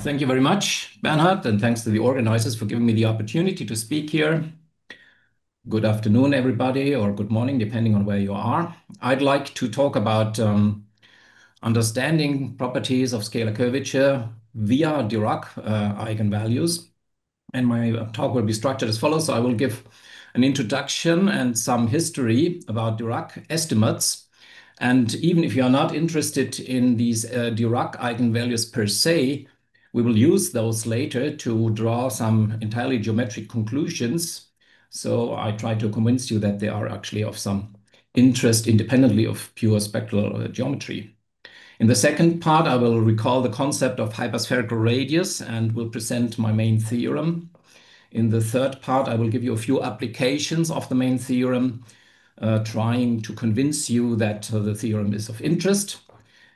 Thank you very much, Bernhard, and thanks to the organizers for giving me the opportunity to speak here. Good afternoon, everybody, or good morning, depending on where you are. I'd like to talk about understanding properties of scalar curvature via Dirac eigenvalues. And my talk will be structured as follows. So I will give an introduction and some history about Dirac estimates. And even if you are not interested in these Dirac eigenvalues per se, we will use those later to draw some entirely geometric conclusions. So I try to convince you that they are actually of some interest independently of pure spectral geometry. In the second part, I will recall the concept of hyperspherical radius and will present my main theorem. In the third part, I will give you a few applications of the main theorem, trying to convince you that the theorem is of interest.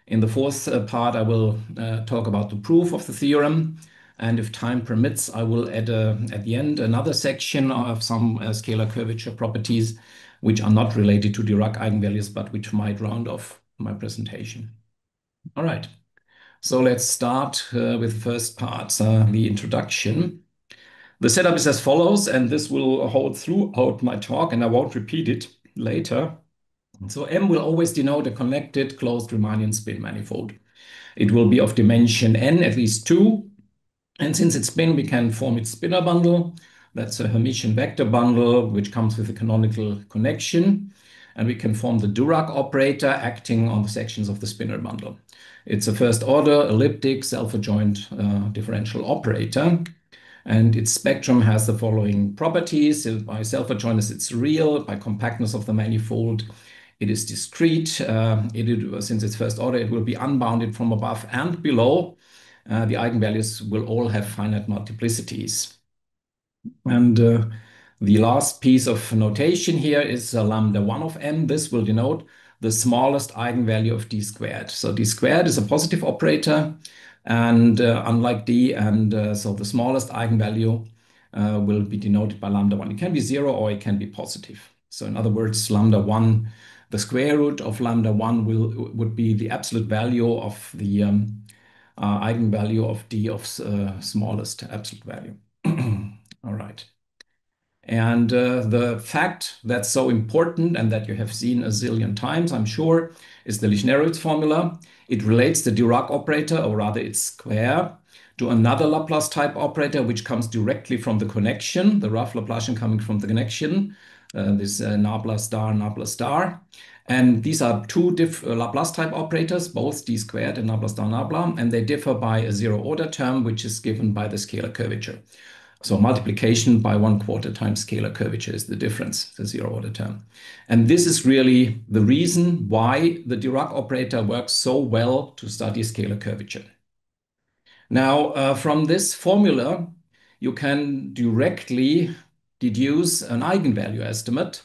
In the fourth part, I will talk about the proof of the theorem. And if time permits, I will add at the end another section of some scalar curvature properties, which are not related to Dirac eigenvalues, but which might round off my presentation. All right, so let's start with the first part, the introduction. The setup is as follows, and this will hold throughout my talk, and I won't repeat it later. So M will always denote a connected closed Riemannian spin manifold. It will be of dimension n, at least 2. And since it's spin, we can form its spinor bundle. That's a Hermitian vector bundle, which comes with a canonical connection. And we can form the Dirac operator acting on the sections of the spinor bundle. It's a first order elliptic self-adjoint differential operator. And its spectrum has the following properties. By self-adjointness, it's real. By compactness of the manifold, it is discrete. Since it's first order, it will be unbounded from above and below. The eigenvalues will all have finite multiplicities. And the last piece of notation here is lambda 1 of m. This will denote the smallest eigenvalue of d squared. So d squared is a positive operator, and unlike d, and so the smallest eigenvalue will be denoted by lambda 1. It can be 0 or it can be positive. So in other words, lambda 1, the square root of lambda 1 would be the absolute value of the eigenvalue of d of smallest absolute value. All right. And the fact that's so important and that you have seen a zillion times, I'm sure, is the Lichnerowitz formula. It relates the Dirac operator, or rather its square, to another Laplace type operator, which comes directly from the connection, the rough Laplacian coming from the connection, this nabla star, nabla star. And these are two Laplace type operators, both d squared and nabla star nabla, and they differ by a zero order term, which is given by the scalar curvature. So multiplication by 1/4 times scalar curvature is the difference, the zero order term. And this is really the reason why the Dirac operator works so well to study scalar curvature. Now, from this formula, you can directly deduce an eigenvalue estimate.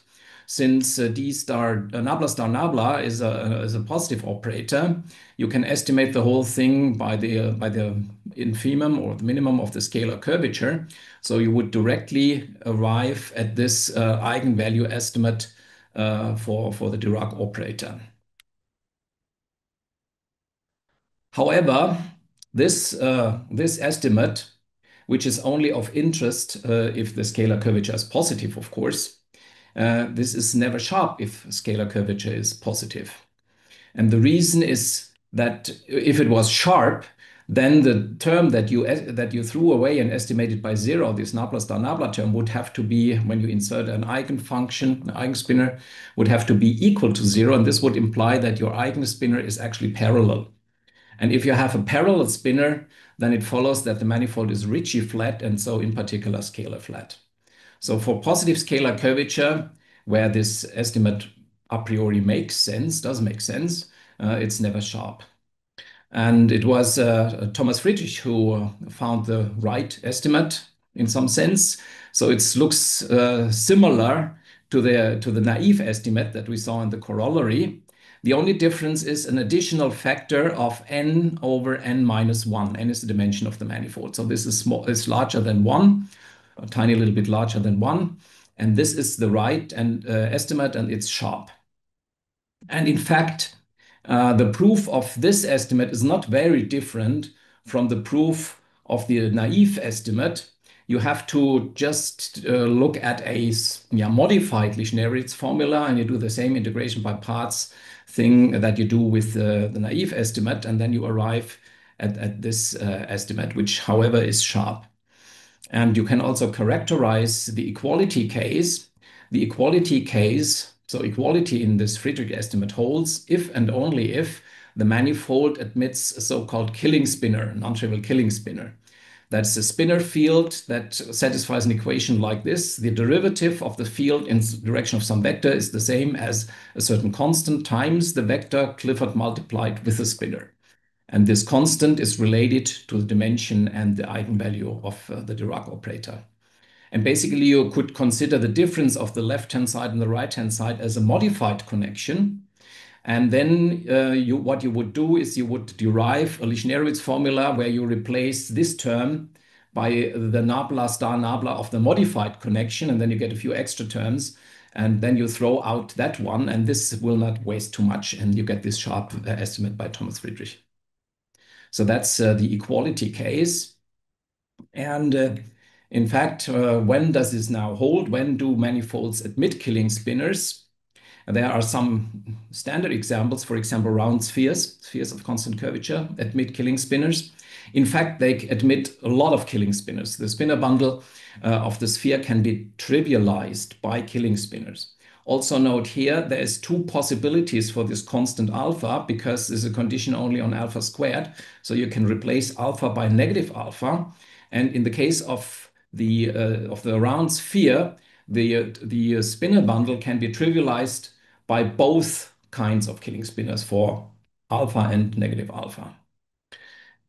Since d star nabla is a positive operator, you can estimate the whole thing by the infimum or the minimum of the scalar curvature. So you would directly arrive at this eigenvalue estimate for the Dirac operator. However, this estimate, which is only of interest if the scalar curvature is positive, of course, this is never sharp if scalar curvature is positive. And the reason is that if it was sharp, then the term that you threw away and estimated by 0, this nabla star nabla term, would have to be, when you insert an eigenfunction, an eigenspinor, would have to be equal to 0. And this would imply that your eigenspinor is actually parallel. And if you have a parallel spinor, then it follows that the manifold is Ricci flat, and so in particular scalar flat. So for positive scalar curvature, where this estimate a priori does make sense, it's never sharp. And it was Thomas Friedrich who found the right estimate in some sense. So it looks similar to the naive estimate that we saw in the corollary. The only difference is an additional factor of n over n minus 1. N is the dimension of the manifold. So this is larger than 1. A tiny little bit larger than 1. And this is the right estimate, and it's sharp. And in fact, the proof of this estimate is not very different from the proof of the naive estimate, you have to just look at a modified Lichner-Ritz formula, and you do the same integration by parts thing that you do with the naive estimate, and then you arrive at this estimate, which, however, is sharp. And you can also characterize the equality case. The equality case, so equality in this Friedrich estimate holds if and only if the manifold admits a so-called killing spinner, non-trivial killing spinner. That's a spinor field that satisfies an equation like this. The derivative of the field in the direction of some vector is the same as a certain constant times the vector Clifford multiplied with the spinor. And this constant is related to the dimension and the eigenvalue of the Dirac operator. And basically, you could consider the difference of the left-hand side and the right-hand side as a modified connection. And then what you would do is you would derive a Lichner-Ritz formula where you replace this term by the nabla star nabla of the modified connection, and then you get a few extra terms, and then you throw out that one, and this will not waste too much, and you get this sharp estimate by Thomas Friedrich. So that's the equality case. And in fact, when does this now hold? When do manifolds admit killing spinors? There are some standard examples, for example, round spheres, spheres of constant curvature, admit killing spinors. In fact, they admit a lot of killing spinors. The spinor bundle of the sphere can be trivialized by killing spinors. Also note here, there is two possibilities for this constant alpha because there's a condition only on alpha squared. So you can replace alpha by negative alpha. And in the case of the round sphere, the spinor bundle can be trivialized by both kinds of killing spinors for alpha and negative alpha.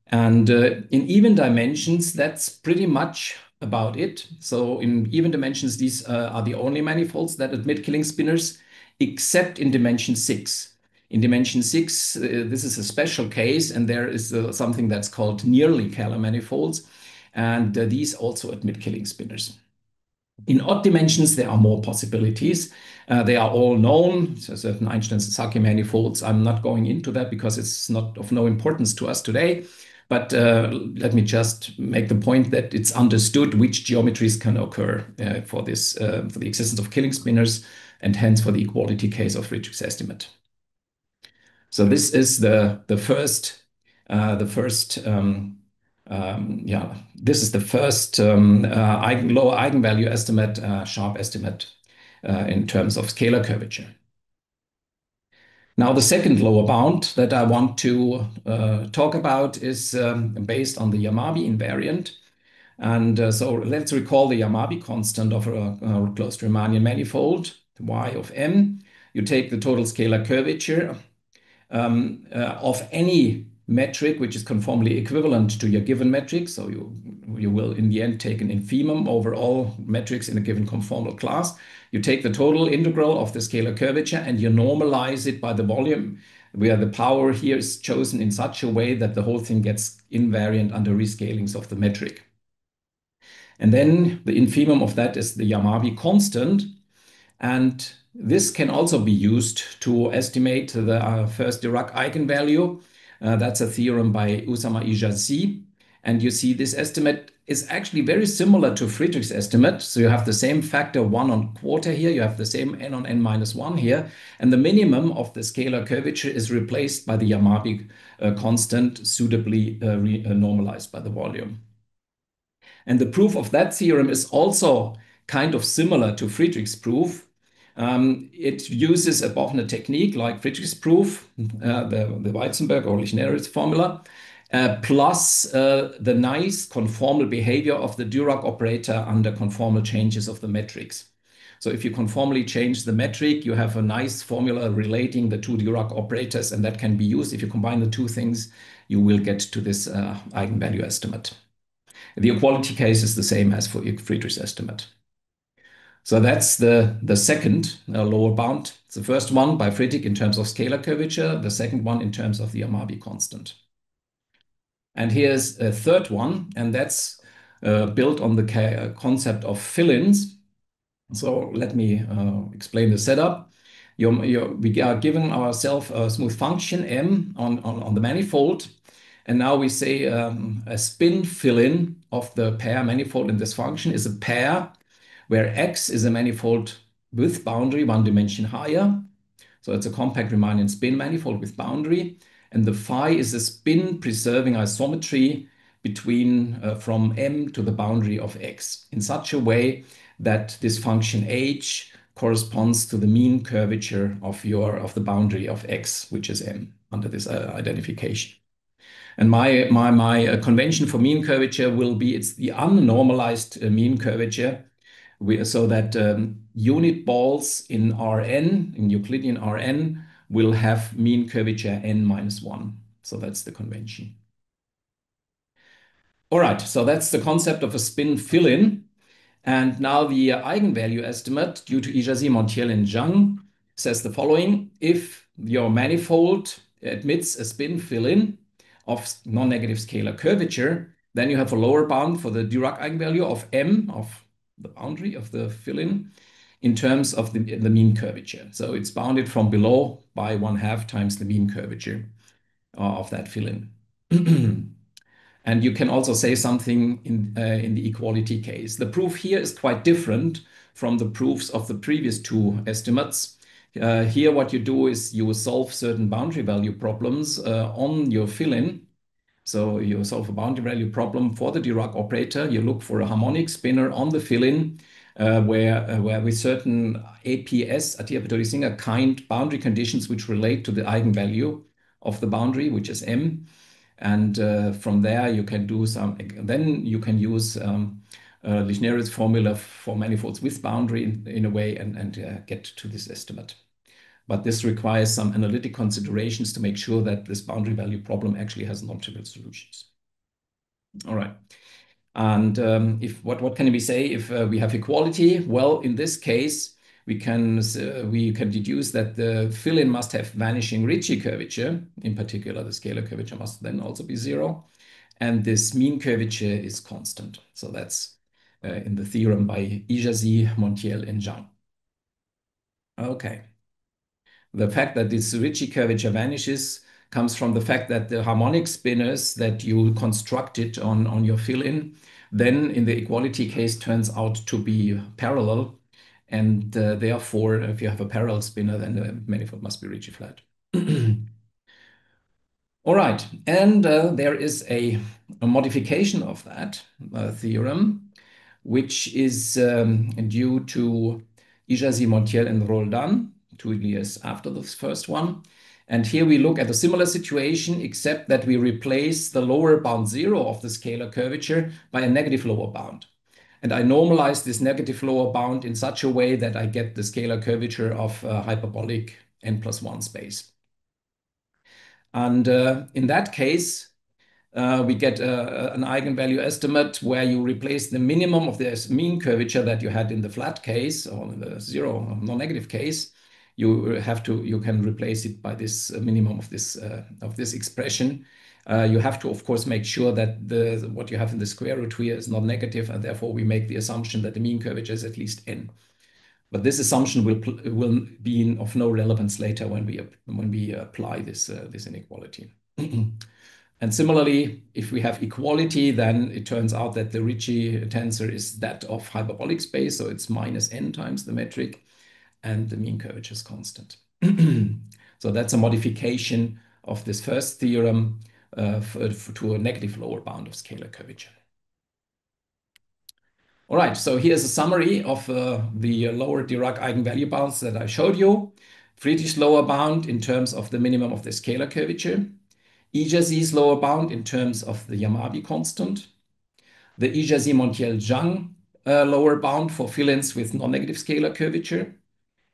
And in even dimensions, that's pretty much about it. So in even dimensions, these are the only manifolds that admit killing spinors, except in dimension 6. In dimension 6, this is a special case, and there is something that's called nearly Kähler manifolds, and these also admit killing spinors. In odd dimensions, there are more possibilities. They are all known, so certain Einstein-Sasaki manifolds. I'm not going into that because it's not of no importance to us today. But let me just make the point that it's understood which geometries can occur for the existence of killing spinors, and hence for the equality case of Friedrich's estimate. So this is this is the first lower eigenvalue estimate, sharp estimate in terms of scalar curvature. Now, the second lower bound that I want to talk about is based on the Yamabe invariant. And so let's recall the Yamabe constant of a closed Riemannian manifold, y of m. You take the total scalar curvature of any metric which is conformally equivalent to your given metric. So you will in the end take an infimum over all metrics in a given conformal class. You take the total integral of the scalar curvature and you normalize it by the volume, where the power here is chosen in such a way that the whole thing gets invariant under rescalings of the metric. And then the infimum of that is the Yamabe constant. And this can also be used to estimate the first Dirac eigenvalue. That's a theorem by Usama Ijazi. And you see this estimate is actually very similar to Friedrich's estimate. So you have the same factor 1/4 here. You have the same n on n-1 here. And the minimum of the scalar curvature is replaced by the Yamabe constant, suitably normalized by the volume. And the proof of that theorem is also kind of similar to Friedrich's proof. It uses a Bochner technique like Friedrich's proof, the Weizenberg or Lichner-Ritz formula, plus the nice conformal behavior of the Dirac operator under conformal changes of the metrics. So if you conformally change the metric, you have a nice formula relating the two Dirac operators, and that can be used. If you combine the two things, you will get to this eigenvalue estimate. The equality case is the same as for Friedrich's estimate. So that's the second lower bound. It's the first one by Friedrich in terms of scalar curvature, the second one in terms of the Yamabe constant. And here's a third one, and that's built on the concept of fill-ins. So let me explain the setup. We are given ourselves a smooth function m on the manifold. And now we say a spin fill-in of the pair manifold in this function is a pair where X is a manifold with boundary one dimension higher. So it's a compact Riemannian spin manifold with boundary. And the phi is a spin preserving isometry between from M to the boundary of X in such a way that this function H corresponds to the mean curvature of the boundary of X, which is M under this identification. And my convention for mean curvature will be it's the unnormalized mean curvature. So that unit balls in Rn, in Euclidean Rn, will have mean curvature n minus 1. So that's the convention. All right, so that's the concept of a spin fill-in. And now the eigenvalue estimate due to Ijasi, Montiel, and Zhang says the following. If your manifold admits a spin fill-in of non-negative scalar curvature, then you have a lower bound for the Dirac eigenvalue of M, of the boundary of the fill-in, in terms of the mean curvature. So it's bounded from below by 1/2 times the mean curvature of that fill-in. And you can also say something in the equality case. The proof here is quite different from the proofs of the previous two estimates. Here, what you do is you solve certain boundary value problems on your fill-in. So you solve a boundary value problem for the Dirac operator. You look for a harmonic spinner on the fill-in where with certain APS, Atiyah-Petori-Singer kind boundary conditions which relate to the eigenvalue of the boundary, which is M. And from there, you can do then you can use Lichner's formula for manifolds with boundary in a way and get to this estimate. But this requires some analytic considerations to make sure that this boundary value problem actually has non-trivial solutions. All right. And what can we say if we have equality? Well, in this case, we can deduce that the fill-in must have vanishing Ricci curvature. In particular, the scalar curvature must then also be 0. And this mean curvature is constant. So that's in the theorem by Ijasi, Montiel, and Zhang. Okay. The fact that this Ricci curvature vanishes comes from the fact that the harmonic spinners that you constructed on your fill-in, then in the equality case turns out to be parallel. And therefore, if you have a parallel spinner, then the manifold must be Ricci flat. All right, and there is a modification of that theorem, which is due to Ijasi, Montiel, and Roldan, 2 years after the first one. And here we look at a similar situation, except that we replace the lower bound 0 of the scalar curvature by a negative lower bound. And I normalize this negative lower bound in such a way that I get the scalar curvature of hyperbolic n+1 space. And in that case, we get an eigenvalue estimate where you replace the minimum of the mean curvature that you had in the flat case or in the 0 non-negative case. You can replace it by this minimum of this expression. You have to, of course, make sure that what you have in the square root here is not negative, and therefore we make the assumption that the mean curvature is at least n. But this assumption will be of no relevance later when we apply this inequality. And similarly, if we have equality, then it turns out that the Ricci tensor is that of hyperbolic space, so it's minus n times the metric, and the mean curvature is constant. So that's a modification of this first theorem to a negative lower bound of scalar curvature. All right, so here's a summary of the lower Dirac eigenvalue bounds that I showed you. Friedrich's lower bound in terms of the minimum of the scalar curvature. Ijasi's lower bound in terms of the Yamabe constant. The Ijasi-Montiel-Zhang lower bound for fill-ins with non-negative scalar curvature.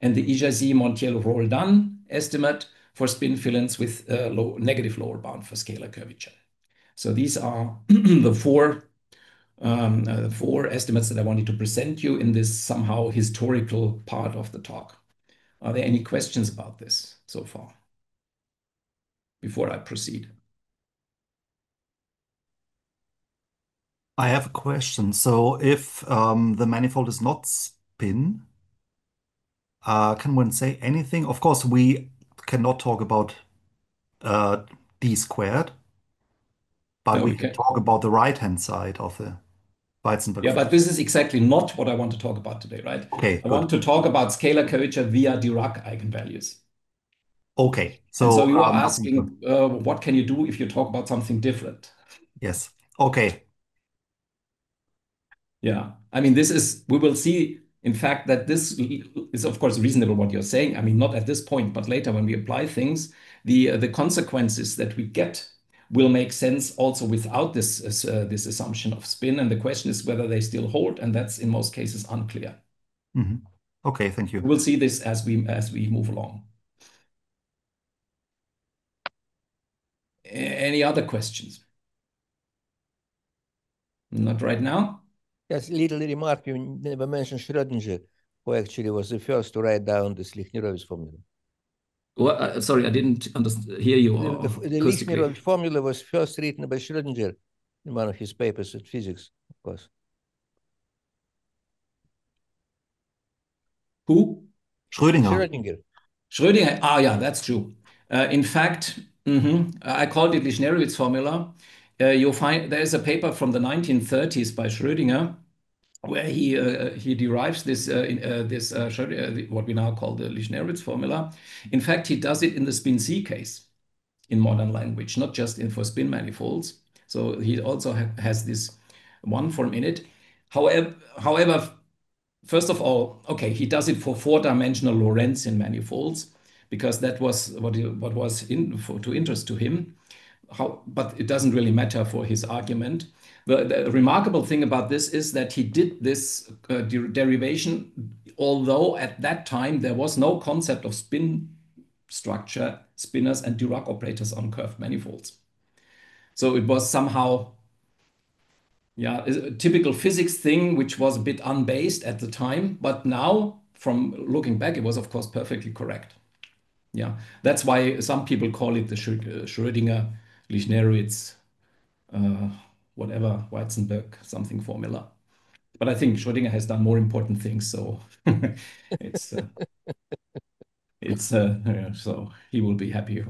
And the Ijasi-Montiel-Roldan estimate for spin fill-ins with negative lower bound for scalar curvature. So these are the four estimates that I wanted to present you in this somehow historical part of the talk. Are there any questions about this so far before I proceed? I have a question. So if the manifold is not spin, can one say anything? Of course, we cannot talk about d squared. but Yeah, we we can can. talk about the right-hand side of the Weizenberg Yeah, field. but this is exactly not what I want to talk about today, right? Okay, I good. want to talk about scalar curvature via Dirac eigenvalues. Okay, And so so you are nothing further. asking, what can you do if you talk about something different? Yes. Okay. Yeah, I mean, we will see, in fact, that this is, of course, reasonable what you're saying. I mean, not at this point, but later when we apply things, the consequences that we get will make sense also without this assumption of spin. And the question is whether they still hold, and that's in most cases unclear. Mhm. Okay, thank you. We'll see this as we move along. Any other questions? Not right now. Just little remark, you never mentioned Schrödinger, who actually was the first to write down the Lichner-Roche formula. Well, sorry, I didn't hear you The acoustically. Lichner-Roche formula was first written by Schrödinger in one of his papers in physics, of course. Who? Schrödinger. Schrödinger. Schrödinger. Ah, yeah, that's true. In fact, I called it Lichner-Roche formula. You'll find there is a paper from the 1930s by Schrödinger where he derives what we now call the Lichner-Roche formula. In fact, he does it in the spin C case in modern language, not just for spin manifolds. So he also has this one form in it. However, first of all, okay, he does it for four-dimensional Lorentzian manifolds because that was what was to interest to him. But it doesn't really matter for his argument. The remarkable thing about this is that he did this derivation, although at that time there was no concept of spin structure, spinors, and Dirac operators on curved manifolds. So it was somehow, yeah, a typical physics thing, which was a bit unbased at the time. But now, from looking back, it was, of course, perfectly correct. Yeah, that's why some people call it the Schrödinger Lichner-Roche whatever Weizenberg something formula. But I think Schrödinger has done more important things, so it's yeah, so he will be happy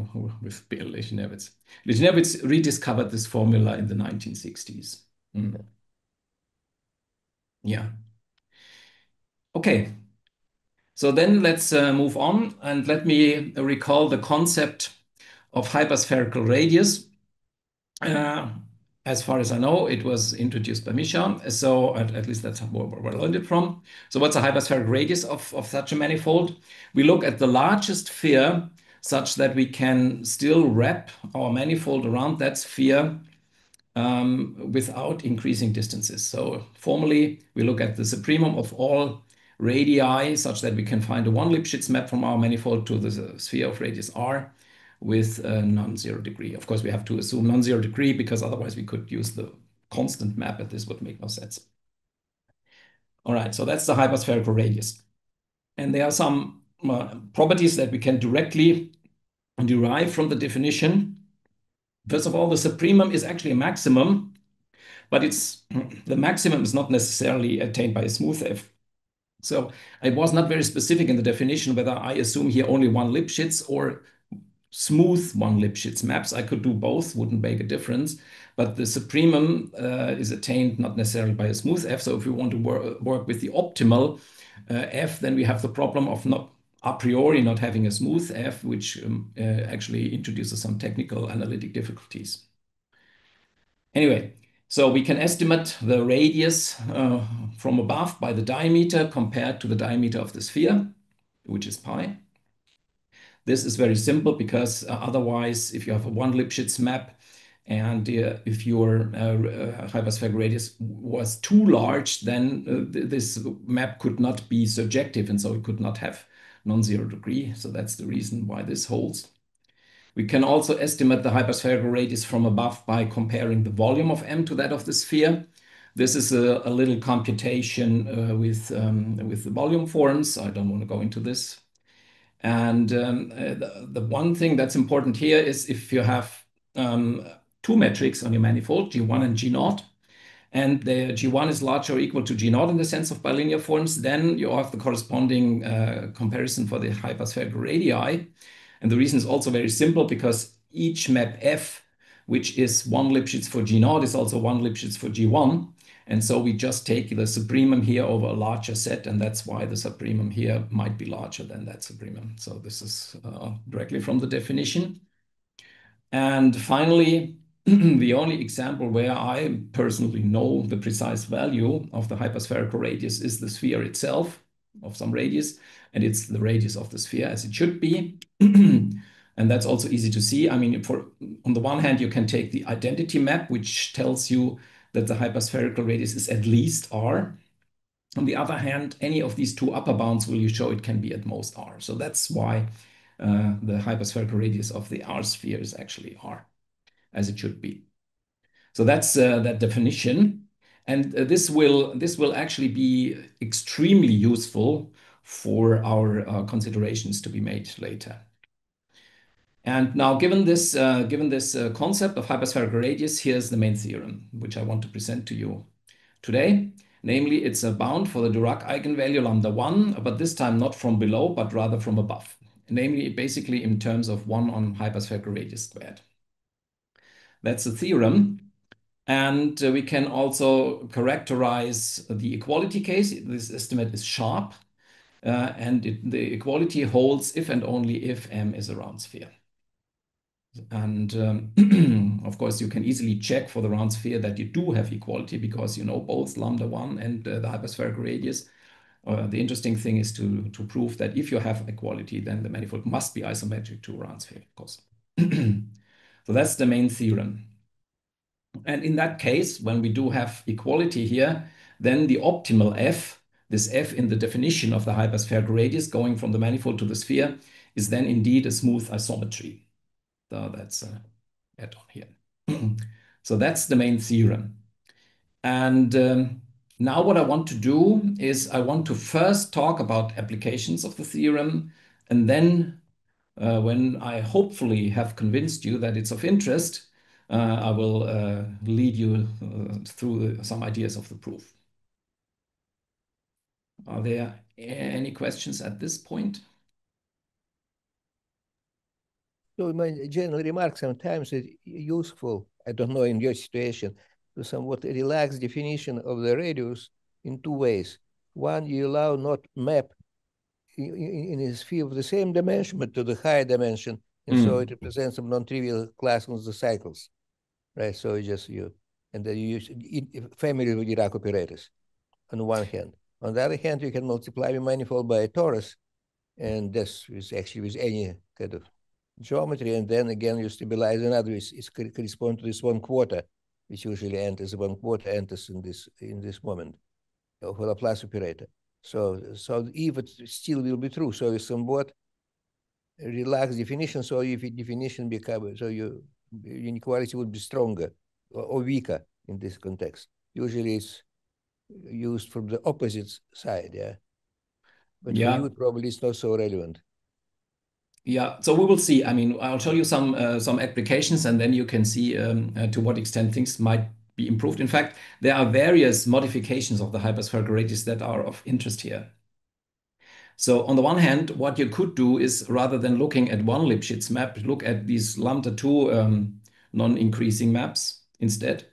with Bill Lichner-Roche. Lichner-Roche rediscovered this formula in the 1960s. Yeah. Okay. So then let's move on and let me recall the concept of hyperspherical radius. Uh, as far as I know, it was introduced by Misha. So at least that's where I learned it from. So what's a hyperspherical radius of such a manifold? We look at the largest sphere such that we can still wrap our manifold around that sphere without increasing distances. So formally, we look at the supremum of all radii such that we can find a one Lipschitz map from our manifold to the sphere of radius r with a non-zero degree. Of course, we have to assume non-zero degree because otherwise we could use the constant map, and this would make no sense. All right, so that's the hyperspherical radius. And there are some properties that we can directly derive from the definition. First of all, the supremum is actually a maximum, but the maximum is not necessarily attained by a smooth f. So I was not very specific in the definition whether I assume here only one Lipschitz or smooth one Lipschitz maps. I could do both, wouldn't make a difference. But the supremum is attained not necessarily by a smooth f. So if we want to work with the optimal f, then we have the problem of not a priori not having a smooth f, which actually introduces some technical analytic difficulties. Anyway, so we can estimate the radius from above by the diameter compared to the diameter of the sphere, which is pi. This is very simple because otherwise, if you have a one Lipschitz map and if your hyperspherical radius was too large, then this map could not be surjective, and so it could not have non-zero degree. So that's the reason why this holds. We can also estimate the hyperspherical radius from above by comparing the volume of M to that of the sphere. This is a little computation with the volume forms. I don't want to go into this. And the one thing that's important here is if you have two metrics on your manifold, G1 and G0, and the G1 is larger or equal to G0 in the sense of bilinear forms, then you have the corresponding comparison for the hyperspherical radii. And the reason is also very simple because each map F which is 1 Lipschitz for G0 is also 1 Lipschitz for G1. And so we just take the supremum here over a larger set, and that's why the supremum here might be larger than that supremum. So this is directly from the definition. And finally, the only example where I personally know the precise value of the hyperspherical radius is the sphere itself of some radius, and it's the radius of the sphere as it should be. And that's also easy to see. I mean, on the one hand, you can take the identity map, which tells you that the hyperspherical radius is at least r. On the other hand, any of these two upper bounds will you show it can be at most r. So that's why the hyperspherical radius of the R sphere is actually r, as it should be. So that's that definition. And this will actually be extremely useful for our considerations to be made later. And now, given this concept of hyperspherical radius, here's the main theorem, which I want to present to you today. Namely, it's a bound for the Dirac eigenvalue λ1, but this time not from below, but rather from above. Namely, basically in terms of 1 on hyperspherical radius squared. That's the theorem. And we can also characterize the equality case. This estimate is sharp, and the equality holds if and only if M is a round sphere. And of course, you can easily check for the round sphere that you do have equality because you know both λ1 and the hyperspherical radius. The interesting thing is to prove that if you have equality, then the manifold must be isometric to a round sphere, of course. So that's the main theorem. And in that case, when we do have equality here, then the optimal f, this f in the definition of the hyperspherical radius going from the manifold to the sphere, is then indeed a smooth isometry. So that's an add-on here. So that's the main theorem. And now what I want to do is I want to first talk about applications of the theorem, and then when I hopefully have convinced you that it's of interest, I will lead you through some ideas of the proof. Are there any questions at this point? So my general remark, sometimes it's useful, I don't know in your situation, to somewhat relax definition of the radius in two ways. One, you allow not map in a sphere of the same dimension, but to the higher dimension, and so it represents some non-trivial class of the cycles, right? So and then you use family of Dirac operators on one hand. On the other hand, you can multiply the manifold by a torus, and this is actually with any kind of geometry, and then again you stabilize another. It corresponds to this 1/4, which usually enters 1/4 enters in this moment of a Laplace operator. So if it still will be true, so it's somewhat relaxed definition. So if definition becomes, so your inequality would be stronger or weaker in this context. Usually it's used from the opposite side, yeah. But for you, probably it's not so relevant. Yeah, so we will see. I mean, I'll show you some applications, and then you can see to what extent things might be improved. In fact, there are various modifications of the hyperspherical radius that are of interest here. So on the one hand, what you could do is rather than looking at one Lipschitz map, look at these λ2 non-increasing maps instead.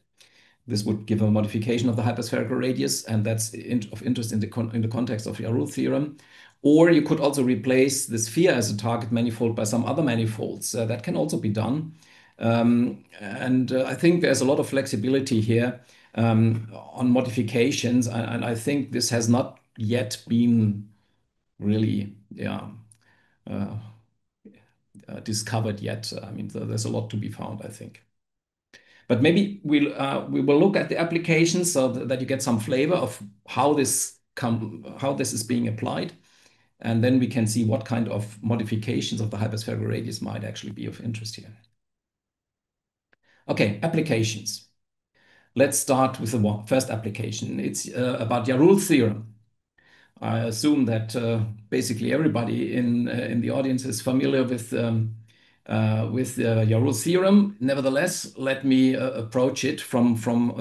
This would give a modification of the hyperspherical radius, and that's of interest in the context of Llarull theorem. Or you could also replace the sphere as a target manifold by some other manifolds. That can also be done. And I think there's a lot of flexibility here on modifications, and I think this has not yet been really discovered yet. I mean, there's a lot to be found, I think. But maybe we will look at the applications so that you get some flavor of how this is being applied, and then we can see what kind of modifications of the hyperspherical radius might actually be of interest here. Okay, applications. Let's start with the first application. It's about Llarull theorem. I assume that basically everybody in the audience is familiar with Llarull theorem. Nevertheless, let me approach it from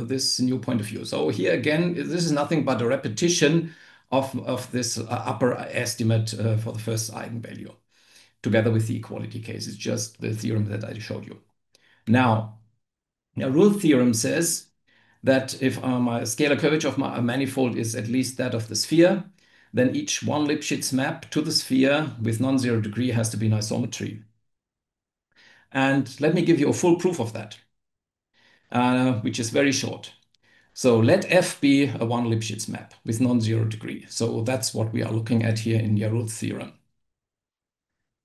this new point of view. So here again, this is nothing but a repetition of this upper estimate for the first eigenvalue, together with the equality case. It's just the theorem that I showed you. Now, Llarull theorem says that if my scalar curvature of my manifold is at least that of the sphere, then each one Lipschitz map to the sphere with non-zero degree has to be an isometry. And let me give you a full proof of that, which is very short. So let F be a one Lipschitz map with non-zero degree. So that's what we are looking at here in Llarull's theorem.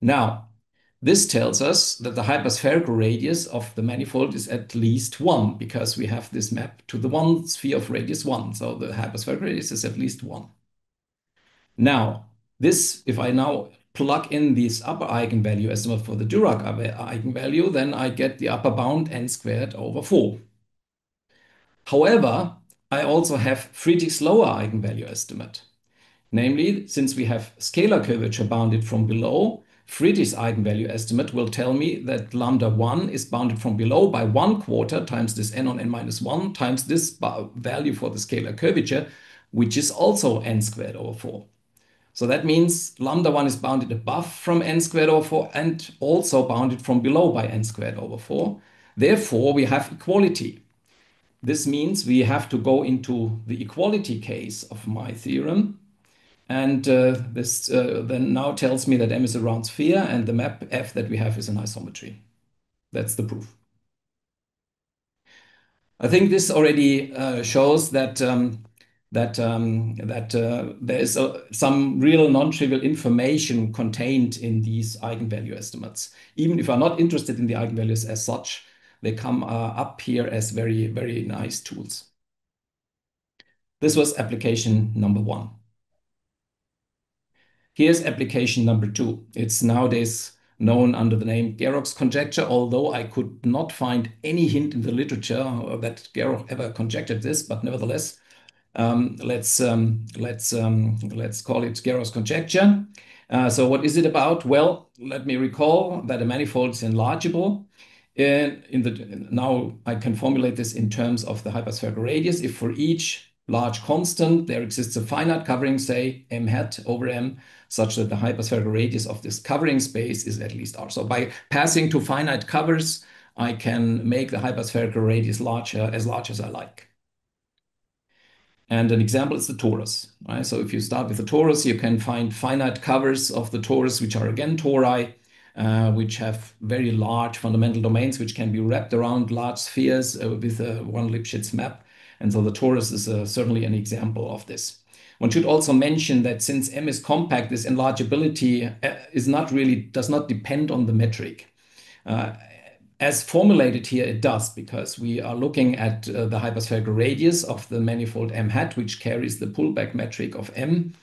Now, this tells us that the hyperspherical radius of the manifold is at least 1 because we have this map to the one sphere of radius 1. So the hyperspherical radius is at least 1. Now, if I now plug in this upper eigenvalue estimate for the Dirac eigenvalue, then I get the upper bound n squared over 4. However, I also have Friedrich's lower eigenvalue estimate. Namely, since we have scalar curvature bounded from below, Friedrich's eigenvalue estimate will tell me that lambda 1 is bounded from below by 1/4 times this n on n minus 1 times this value for the scalar curvature, which is also n squared over 4. So that means lambda 1 is bounded above from n squared over 4 and also bounded from below by n squared over 4. Therefore, we have equality. This means we have to go into the equality case of my theorem. And this then now tells me that M is a round sphere and the map F that we have is an isometry. That's the proof. I think this already shows that there is some real non-trivial information contained in these eigenvalue estimates. Even if I'm not interested in the eigenvalues as such, they come up here as very, very nice tools. This was application number 1. Here's application number 2. It's nowadays known under the name Geroch's conjecture, although I could not find any hint in the literature that Geroch ever conjectured this, but nevertheless, let's call it Geroch's conjecture. So what is it about? Well, let me recall that a manifold is enlargeable. Now I can formulate this in terms of the hyperspherical radius. If for each large constant there exists a finite covering, say m hat over m, such that the hyperspherical radius of this covering space is at least r. So by passing to finite covers, I can make the hyperspherical radius as large as I like. And an example is the torus. Right? So if you start with the torus, you can find finite covers of the torus, which are again tori, which have very large fundamental domains, which can be wrapped around large spheres with a one Lipschitz map. And so the torus is certainly an example of this. One should also mention that since M is compact, this enlargeability does not depend on the metric. As formulated here, it does, because we are looking at the hyperspherical radius of the manifold M hat, which carries the pullback metric of M,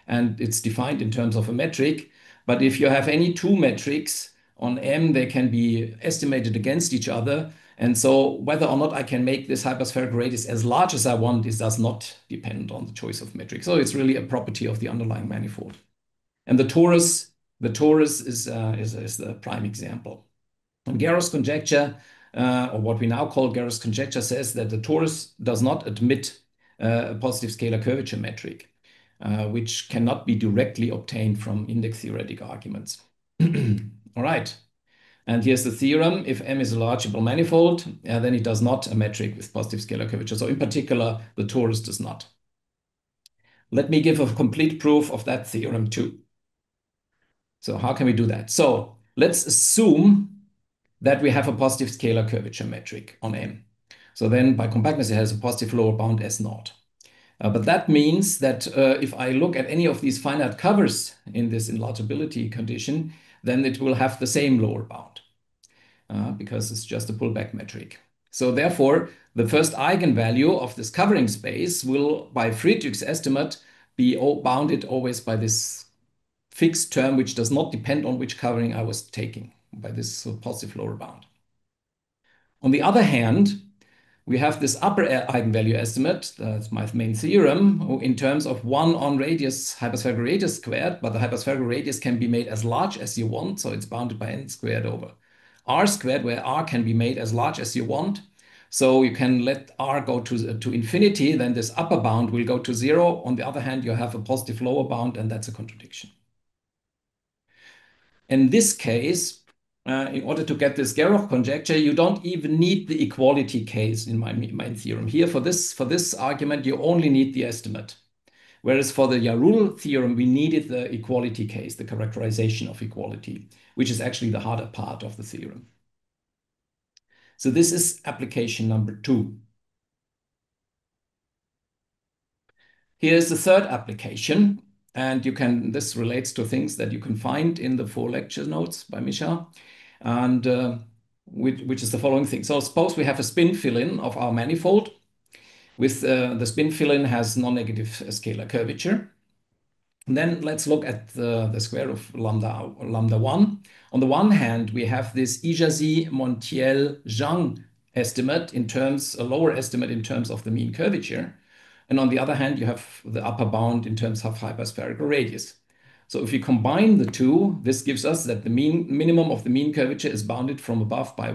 and it's defined in terms of a metric. But if you have any two metrics on M, they can be estimated against each other. And so whether or not I can make this hyperspherical radius as large as I want, this does not depend on the choice of metric. So it's really a property of the underlying manifold. And the torus is the prime example. And Geroch's conjecture, or what we now call Geroch's conjecture, says that the torus does not admit a positive scalar curvature metric, which cannot be directly obtained from index theoretic arguments. All right. And here's the theorem. If M is a largeable manifold, then it does not a metric with positive scalar curvature. So in particular, the torus does not. Let me give a complete proof of that theorem too. So how can we do that? So let's assume that we have a positive scalar curvature metric on M. So then by compactness, it has a positive lower bound S naught. But that means that if I look at any of these finite covers in this enlargeability condition, then it will have the same lower bound because it's just a pullback metric. So therefore, the first eigenvalue of this covering space will, by Friedrich's estimate, be bounded always by this fixed term, which does not depend on which covering I was taking, by this positive lower bound. On the other hand, we have this upper eigenvalue estimate, that's my main theorem, in terms of 1 on radius, hyperspherical radius squared, but the hyperspherical radius can be made as large as you want, so it's bounded by n squared over r squared, where r can be made as large as you want. So you can let r go to infinity, then this upper bound will go to 0. On the other hand, you have a positive lower bound, and that's a contradiction. In this case, in order to get this Geroch conjecture, you don't even need the equality case in my theorem. Here, for this argument, you only need the estimate. Whereas for the Llarull theorem, we needed the equality case, the characterization of equality, which is actually the harder part of the theorem. So this is application number 2. Here's the third application, and this relates to things that you can find in the 4 lecture notes by Misha, and which is the following thing. So suppose we have a spin fill-in of our manifold. With the spin fill-in has non-negative scalar curvature. And then let's look at the square of lambda 1. On the one hand, we have this Montiel-Jean estimate a lower estimate in terms of the mean curvature. And on the other hand, you have the upper bound in terms of hyperspherical radius. So if you combine the two, this gives us that the minimum of the mean curvature is bounded from above by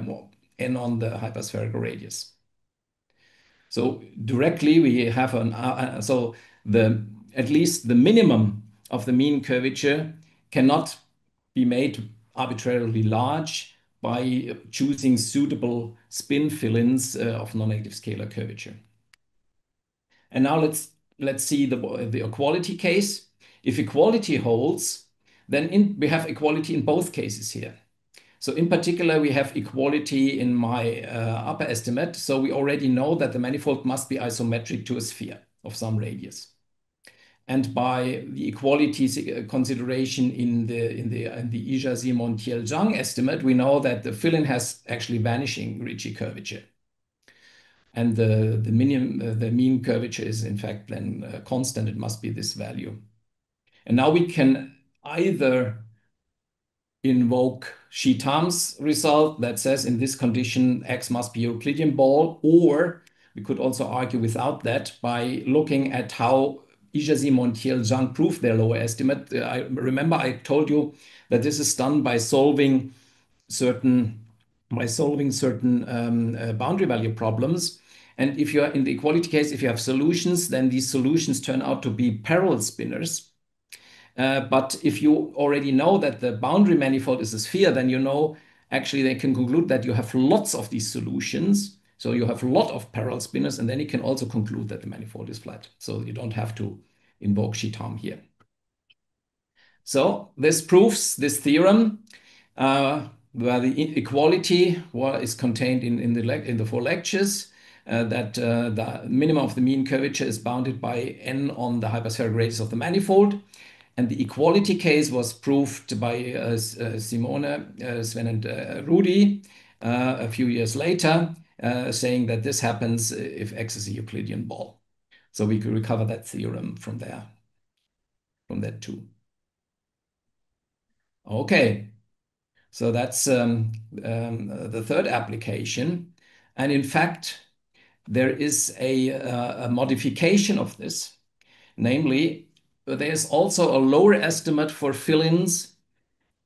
n on the hyperspherical radius. So directly we have at least the minimum of the mean curvature cannot be made arbitrarily large by choosing suitable spin fill-ins of non-negative scalar curvature. And now let's see the equality case. If equality holds, then we have equality in both cases here. So in particular, we have equality in my upper estimate. So we already know that the manifold must be isometric to a sphere of some radius. And by the equality consideration in the Montiel-Jean estimate, we know that the fill-in has actually vanishing Ricci curvature. And the mean curvature is in fact then constant. It must be this value. And now we can either invoke Schitam's result that says in this condition X must be Euclidean ball, or we could also argue without that by looking at how Montiel-Jean proved their lower estimate. I remember I told you that this is done by solving certain boundary value problems. And if you are in the equality case, if you have solutions, then these solutions turn out to be parallel spinners. But if you already know that the boundary manifold is a sphere, then you know actually they can conclude that you have lots of these solutions. So you have a lot of parallel spinners, and then you can also conclude that the manifold is flat. So you don't have to invoke Schitam here. So this proves this theorem where the equality is contained in the 4 lectures. That the minimum of the mean curvature is bounded by n on the hyperspherical radius of the manifold. And the equality case was proved by Simone, Sven, and Rudi a few years later, saying that this happens if X is a Euclidean ball. So we could recover that theorem from that too. Okay, so that's the third application. And in fact, there is a modification of this, namely, there's also a lower estimate for fill-ins.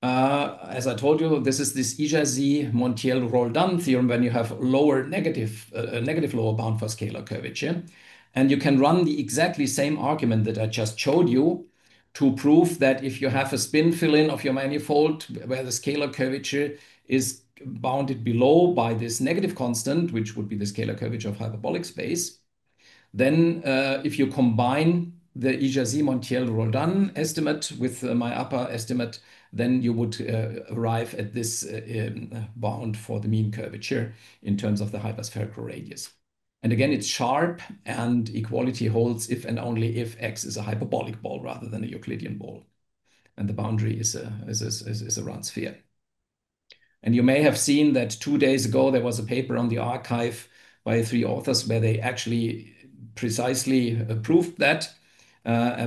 As I told you, this is this Montiel-Roldan theorem when you have negative lower bound for scalar curvature. And you can run the exactly same argument that I just showed you to prove that if you have a spin fill-in of your manifold where the scalar curvature is bounded below by this negative constant, which would be the scalar curvature of hyperbolic space, then if you combine the Montiel-Roldan estimate with my upper estimate, then you would arrive at this bound for the mean curvature in terms of the hyperspherical radius. And again, it's sharp, and equality holds if and only if X is a hyperbolic ball rather than a Euclidean ball. And the boundary is a round sphere. And you may have seen that 2 days ago, there was a paper on the archive by 3 authors where they actually precisely proved that.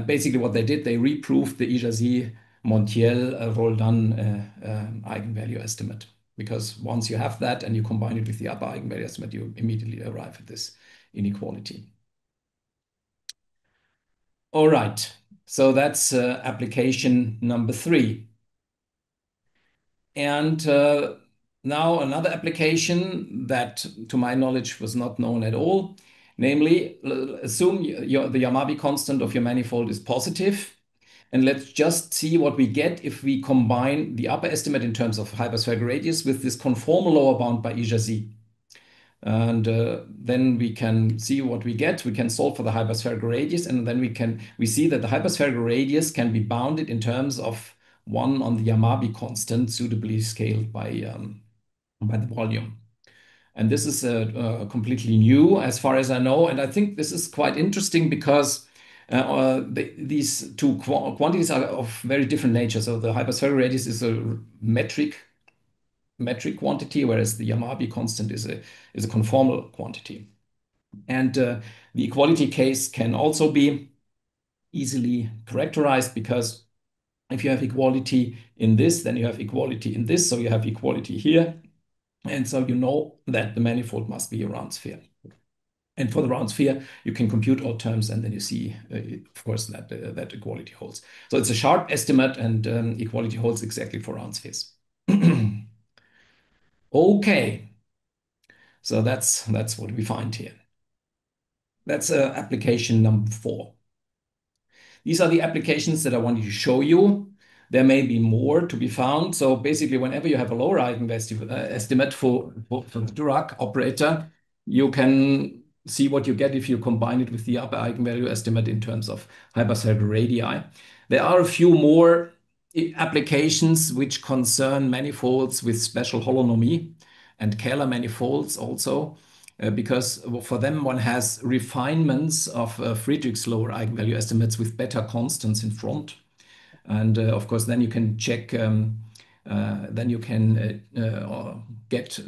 Basically what they did, they reproved the Montiel-Roldan eigenvalue estimate. Because once you have that and you combine it with the upper eigenvalue estimate, you immediately arrive at this inequality. All right, so that's application number 3. And now another application that, to my knowledge, was not known at all. Namely, assume the Yamabe constant of your manifold is positive. And let's just see what we get if we combine the upper estimate in terms of hyperspherical radius with this conformal lower bound by Ijasi. And then we can see what we get. We can solve for the hyperspherical radius, and then we see that the hyperspherical radius can be bounded in terms of 1 on the Yamabe constant, suitably scaled by the volume. And this is completely new as far as I know. And I think this is quite interesting because these two quantities are of very different nature. So the hyperspherical radius is a metric quantity, whereas the Yamabe constant is a conformal quantity. And the equality case can also be easily characterized, because if you have equality in this, then you have equality in this. So you have equality here. And so you know that the manifold must be a round sphere. And for the round sphere, you can compute all terms, and then you see, of course, that equality holds. So it's a sharp estimate, and equality holds exactly for round spheres. Okay, so that's what we find here. That's application number 4. These are the applications that I wanted to show you. There may be more to be found. So basically, whenever you have a lower eigenvalue estimate for the Dirac operator, you can see what you get if you combine it with the upper eigenvalue estimate in terms of hyperspherical radii. There are a few more applications which concern manifolds with special holonomy and Kähler manifolds also, because for them one has refinements of Friedrich's lower eigenvalue estimates with beta constants in front. And of course, then you can check, then you can get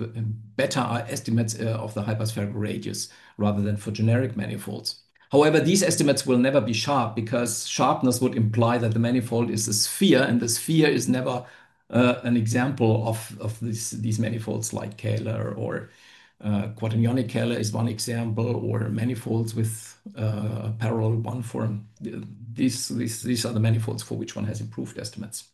better estimates of the hyperspherical radius rather than for generic manifolds. However, these estimates will never be sharp, because sharpness would imply that the manifold is a sphere, and the sphere is never an example of these manifolds like Kähler, or quaternionic Kähler is one example, or manifolds with parallel one form. These are the manifolds for which one has improved estimates.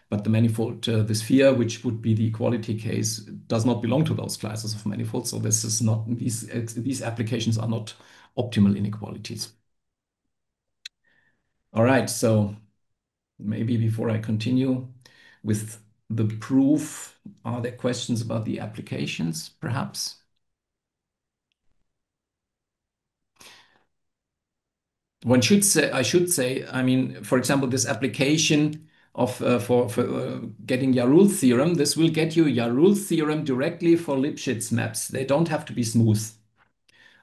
But the manifold, the sphere, which would be the equality case, does not belong to those classes of manifolds. So this is not, these applications are not optimal inequalities. All right, so maybe before I continue with the proof, are there questions about the applications, perhaps? I should say, I mean, for example, this application of for getting Llarull theorem, this will get you Llarull theorem directly for Lipschitz maps. They don't have to be smooth.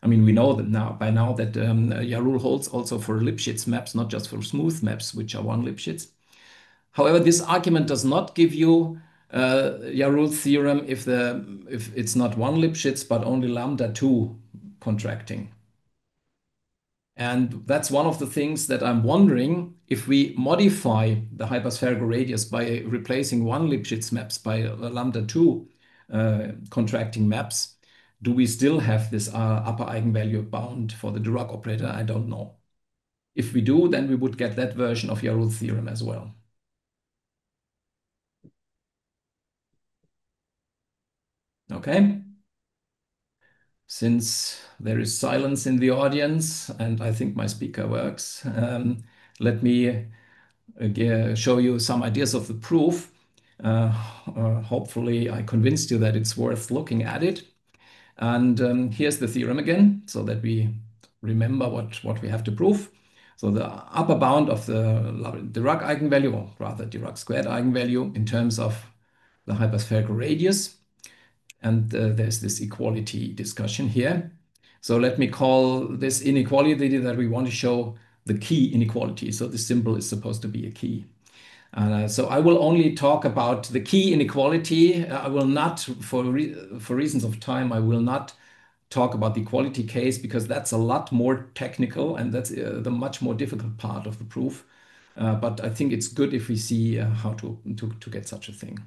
I mean, we know that by now that Llarull holds also for Lipschitz maps, not just for smooth maps, which are one Lipschitz. However, this argument does not give you Llarull theorem if it's not one Lipschitz, but only lambda 2 contracting. And that's one of the things that I'm wondering, if we modify the hyperspherical radius by replacing one Lipschitz maps by lambda 2 contracting maps, do we still have this upper eigenvalue bound for the Dirac operator? I don't know. If we do, then we would get that version of Llarull theorem as well. Okay. Since there is silence in the audience, and I think my speaker works, let me show you some ideas of the proof. Hopefully I convinced you that it's worth looking at it. And here's the theorem again, so that we remember what we have to prove. So the upper bound of the Dirac eigenvalue, or rather Dirac squared eigenvalue, in terms of the hyperspherical radius. And there's this equality discussion here. So let me call this inequality that we want to show the key inequality. So the symbol is supposed to be a key. So I will only talk about the key inequality. I will not, for reasons of time, I will not talk about the equality case, because that's a lot more technical, and that's the much more difficult part of the proof. But I think it's good if we see how to get such a thing.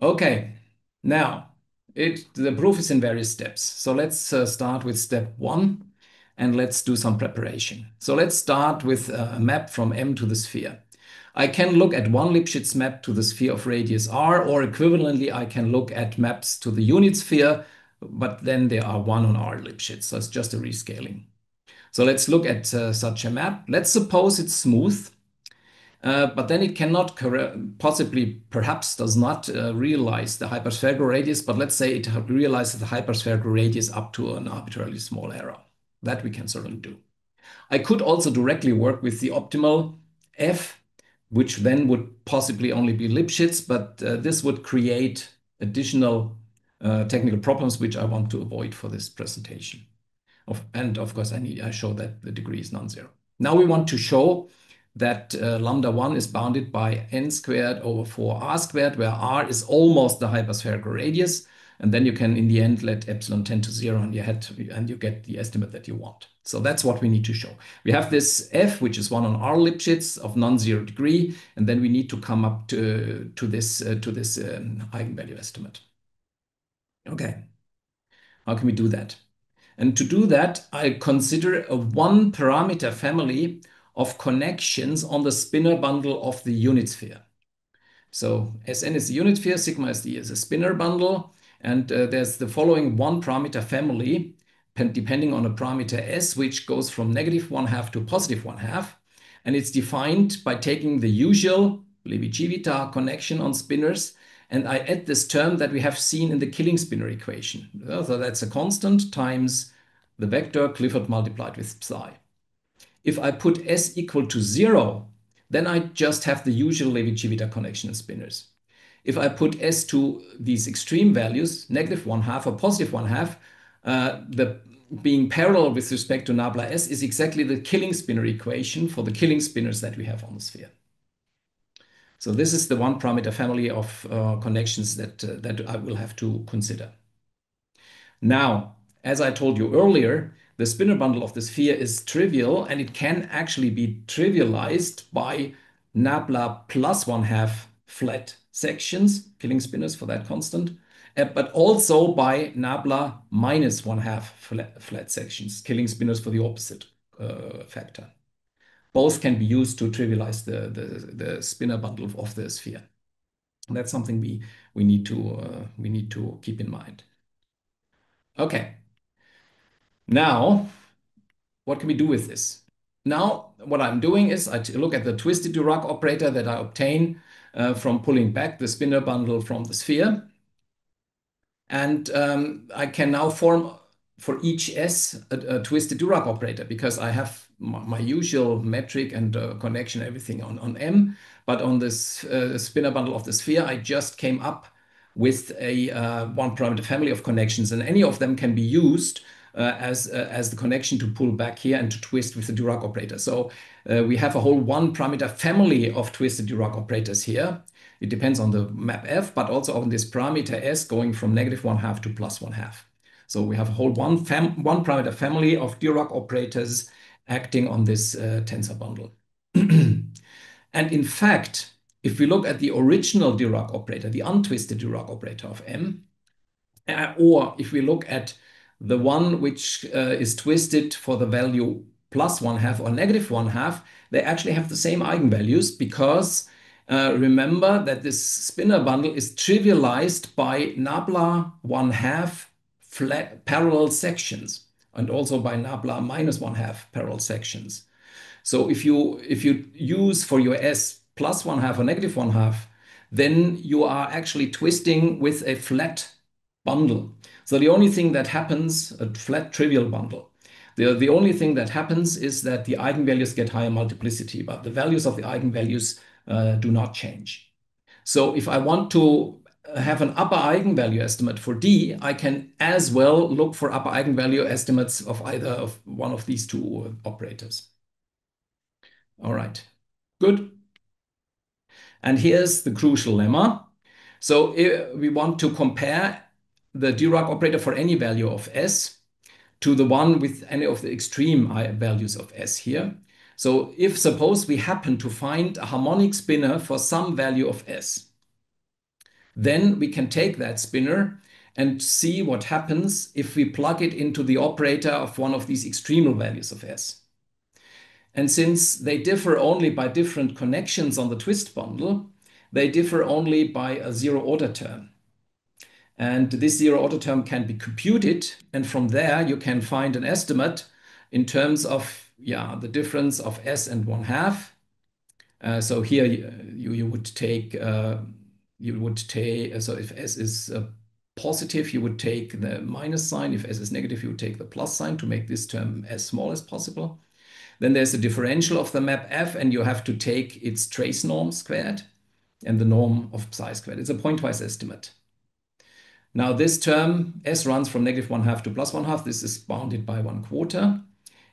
Okay, now the proof is in various steps. So let's start with step 1, and let's do some preparation. So let's start with a map from M to the sphere. I can look at one Lipschitz map to the sphere of radius r, or equivalently, I can look at maps to the unit sphere, but then there are 1 on r Lipschitz. So it's just a rescaling. So let's look at such a map. Let's suppose it's smooth, but then it cannot possibly, perhaps does not realize the hyperspherical radius, but let's say it realizes the hyperspherical radius up to an arbitrarily small error. That we can certainly do. I could also directly work with the optimal f, which then would possibly only be Lipschitz, but this would create additional technical problems which I want to avoid for this presentation. And of course, I show that the degree is non-zero. Now we want to show that lambda 1 is bounded by n squared over 4r squared, where r is almost the hyperspherical radius. And then you can, in the end, let epsilon tend to 0 and you get the estimate that you want. So that's what we need to show. We have this f, which is 1 on r Lipschitz of non-zero degree, and then we need to come up to this eigenvalue estimate. Okay, how can we do that? And to do that, I consider a one parameter family of connections on the spinor bundle of the unit sphere. So Sn is the unit sphere, sigma is the spinor bundle, and there's the following one parameter family, depending on a parameter S, which goes from -1/2 to +1/2. And it's defined by taking the usual Levi-Civita connection on spinors, and I add this term that we have seen in the killing spinor equation. So that's a constant times the vector Clifford multiplied with psi. If I put S equal to 0, then I just have the usual Levi-Civita connection in spinors. If I put S to these extreme values, -1/2 or +1/2, the being parallel with respect to nabla S is exactly the killing spinor equation for the killing spinors that we have on the sphere. So this is the one parameter family of connections that I will have to consider. Now, as I told you earlier, the spinor bundle of the sphere is trivial, and it can actually be trivialized by nabla +1/2 flat sections, killing spinors for that constant, but also by nabla -1/2 flat sections, killing spinors for the opposite factor. Both can be used to trivialize the spinor bundle of the sphere. And that's something we need to keep in mind. Okay. Now, what can we do with this? Now, what I'm doing is I look at the twisted Dirac operator that I obtain from pulling back the spinor bundle from the sphere. And I can now form for each S a twisted Dirac operator, because I have my usual metric and connection, everything on M. But on this spinor bundle of the sphere, I just came up with a one parameter family of connections, and any of them can be used as the connection to pull back here and to twist with the Dirac operator. So we have a whole one parameter family of twisted Dirac operators here. It depends on the map F, but also on this parameter S going from -1/2 to +1/2. So we have a whole one parameter family of Dirac operators acting on this tensor bundle. And in fact, if we look at the original Dirac operator, the untwisted Dirac operator of M, or if we look at the one which is twisted for the value +1/2 or -1/2, they actually have the same eigenvalues, because remember that this spinor bundle is trivialized by nabla 1/2 flat parallel sections, and also by nabla -1/2 parallel sections. So if you use for your S +1/2 or -1/2, then you are actually twisting with a flat bundle. So the only thing that happens, a flat trivial bundle, the only thing that happens is that the eigenvalues get higher multiplicity, but the values of the eigenvalues do not change. So if I want to have an upper eigenvalue estimate for D, I can as well look for upper eigenvalue estimates of either of one of these two operators. All right, good. And here's the crucial lemma. So if we want to compare the Dirac operator for any value of S to the one with any of the extreme values of S here. So if suppose we happen to find a harmonic spinor for some value of S, then we can take that spinor and see what happens if we plug it into the operator of one of these extremal values of S. And since they differ only by different connections on the twist bundle, they differ only by a zero order term. And this zero order term can be computed, and from there you can find an estimate in terms of the difference of s and 1/2. So here you would take so if s is positive, you would take the minus sign. If s is negative, you would take the plus sign to make this term as small as possible. Then there's a differential of the map f, and you have to take its trace norm squared and the norm of psi squared. It's a pointwise estimate. Now this term s runs from -1/2 to +1/2. This is bounded by 1/4.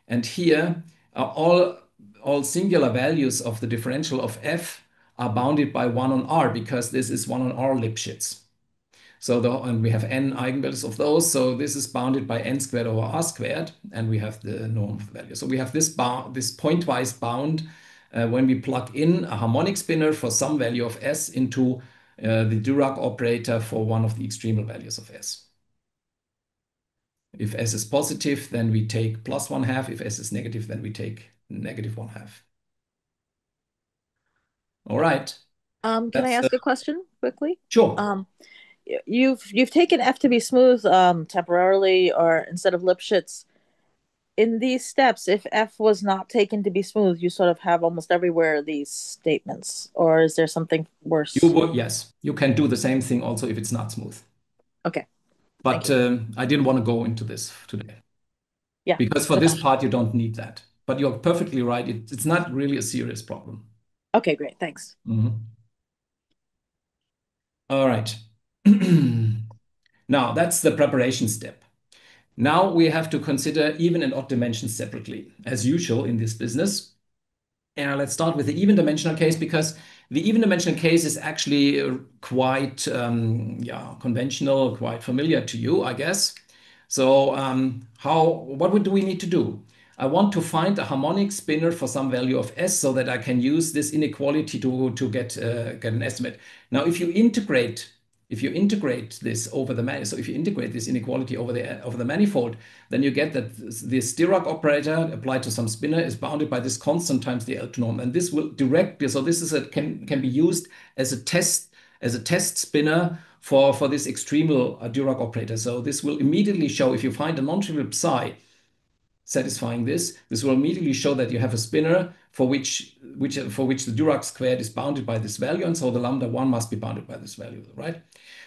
And here all singular values of the differential of f are bounded by 1 on r, because this is 1 on r Lipschitz. And we have n eigenvalues of those. So this is bounded by n squared over r squared, and we have the norm of the value. So we have this pointwise bound when we plug in a harmonic spinner for some value of s into the Dirac operator for one of the extremal values of s. If s is positive, then we take +1/2. If s is negative, then we take -1/2. All right. Can I ask a question quickly? Sure. You've taken f to be smooth temporarily, or instead of Lipschitz. In these steps, if f was not taken to be smooth, you sort of have almost everywhere these statements, or is there something worse? Yes, you can do the same thing also if it's not smooth. Okay. But I didn't want to go into this today. Yeah. Because for this part, you don't need that. But you're perfectly right. It's not really a serious problem. Okay, great. Thanks. All right. Now, that's the preparation step. Now we have to consider even and odd dimensions separately, as usual in this business. And let's start with the even dimensional case, because the even dimensional case is actually quite conventional, quite familiar to you, I guess. So what do we need to do? I want to find a harmonic spinner for some value of s so that I can use this inequality to get an estimate. Now, if you integrate this over so if you integrate this inequality over the manifold, then you get that this Dirac operator applied to some spinner is bounded by this constant times the L2 norm, and this will directly. So this is can be used as a test spinner for this extremal Dirac operator. So this will immediately show, if you find a non-trivial psi satisfying this will immediately show that you have a spinner for which the Dirac squared is bounded by this value, and so the lambda 1 must be bounded by this value, right?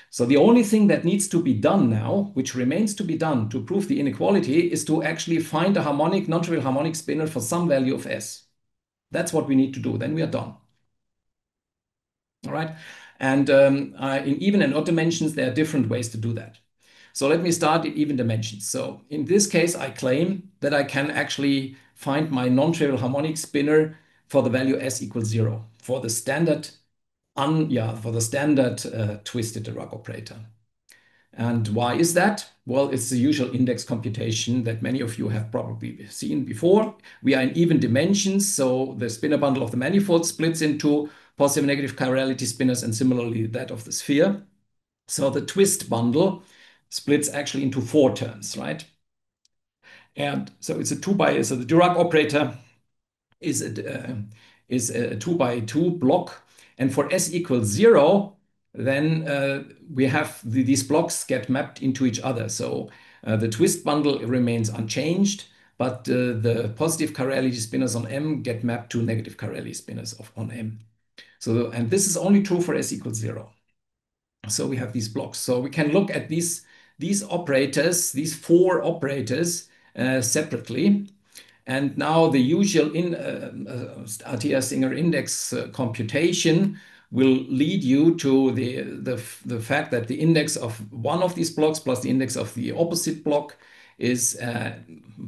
So the only thing that needs to be done now, which remains to be done to prove the inequality, is to actually find a non-trivial harmonic spinner for some value of s. That's what we need to do. Then we are done. All right. And in even and odd dimensions, there are different ways to do that. So let me start in even dimensions. So in this case, I claim that I can actually find my non-trivial harmonic spinner for the value s equals 0 for the standard twisted Dirac operator. And why is that? Well, it's the usual index computation that many of you have probably seen before. We are in even dimensions, so the spinor bundle of the manifold splits into positive and negative chirality spinners, and similarly that of the sphere. So the twist bundle splits actually into 4 terms, right? And so it's a 2 by, so the Dirac operator is a 2 by 2 block. And for s equals 0, then we have these blocks get mapped into each other. So the twist bundle remains unchanged, but the positive chirality spinners on M get mapped to negative chirality spinners on M. So, and this is only true for s equals 0. So we have these blocks. So we can look at these operators, these 4 operators separately. And now the usual Atiyah-Singer index computation will lead you to the fact that the index of one of these blocks plus the index of the opposite block is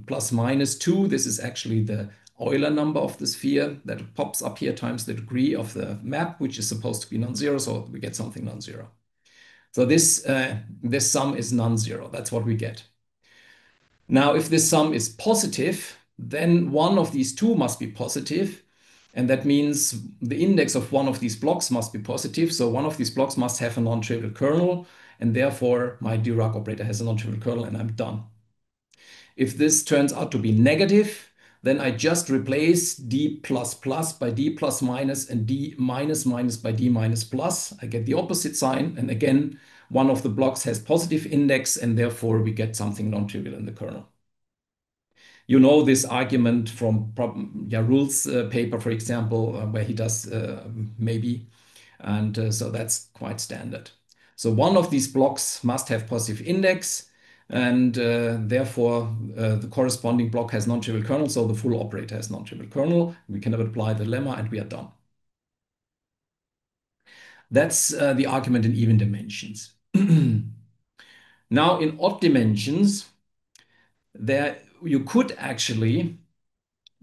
plus minus 2. This is actually the Euler number of the sphere that pops up here times the degree of the map, which is supposed to be non-zero. So we get something non-zero. So this sum is non-zero. That's what we get. Now, if this sum is positive, then one of these 2 must be positive. And that means the index of one of these blocks must be positive. So one of these blocks must have a non-trivial kernel. And therefore, my Dirac operator has a non-trivial kernel, and I'm done. If this turns out to be negative, then I just replace d plus plus by d plus minus and d minus minus by d minus plus. I get the opposite sign. And again, one of the blocks has positive index, and therefore we get something non-trivial in the kernel. You know this argument from Llarull's paper, for example, where he does maybe. And so that's quite standard. So one of these blocks must have positive index, and therefore the corresponding block has non-trivial kernel, so the full operator has non-trivial kernel. We can apply the lemma and we are done. That's the argument in even dimensions. Now in odd dimensions, there you could actually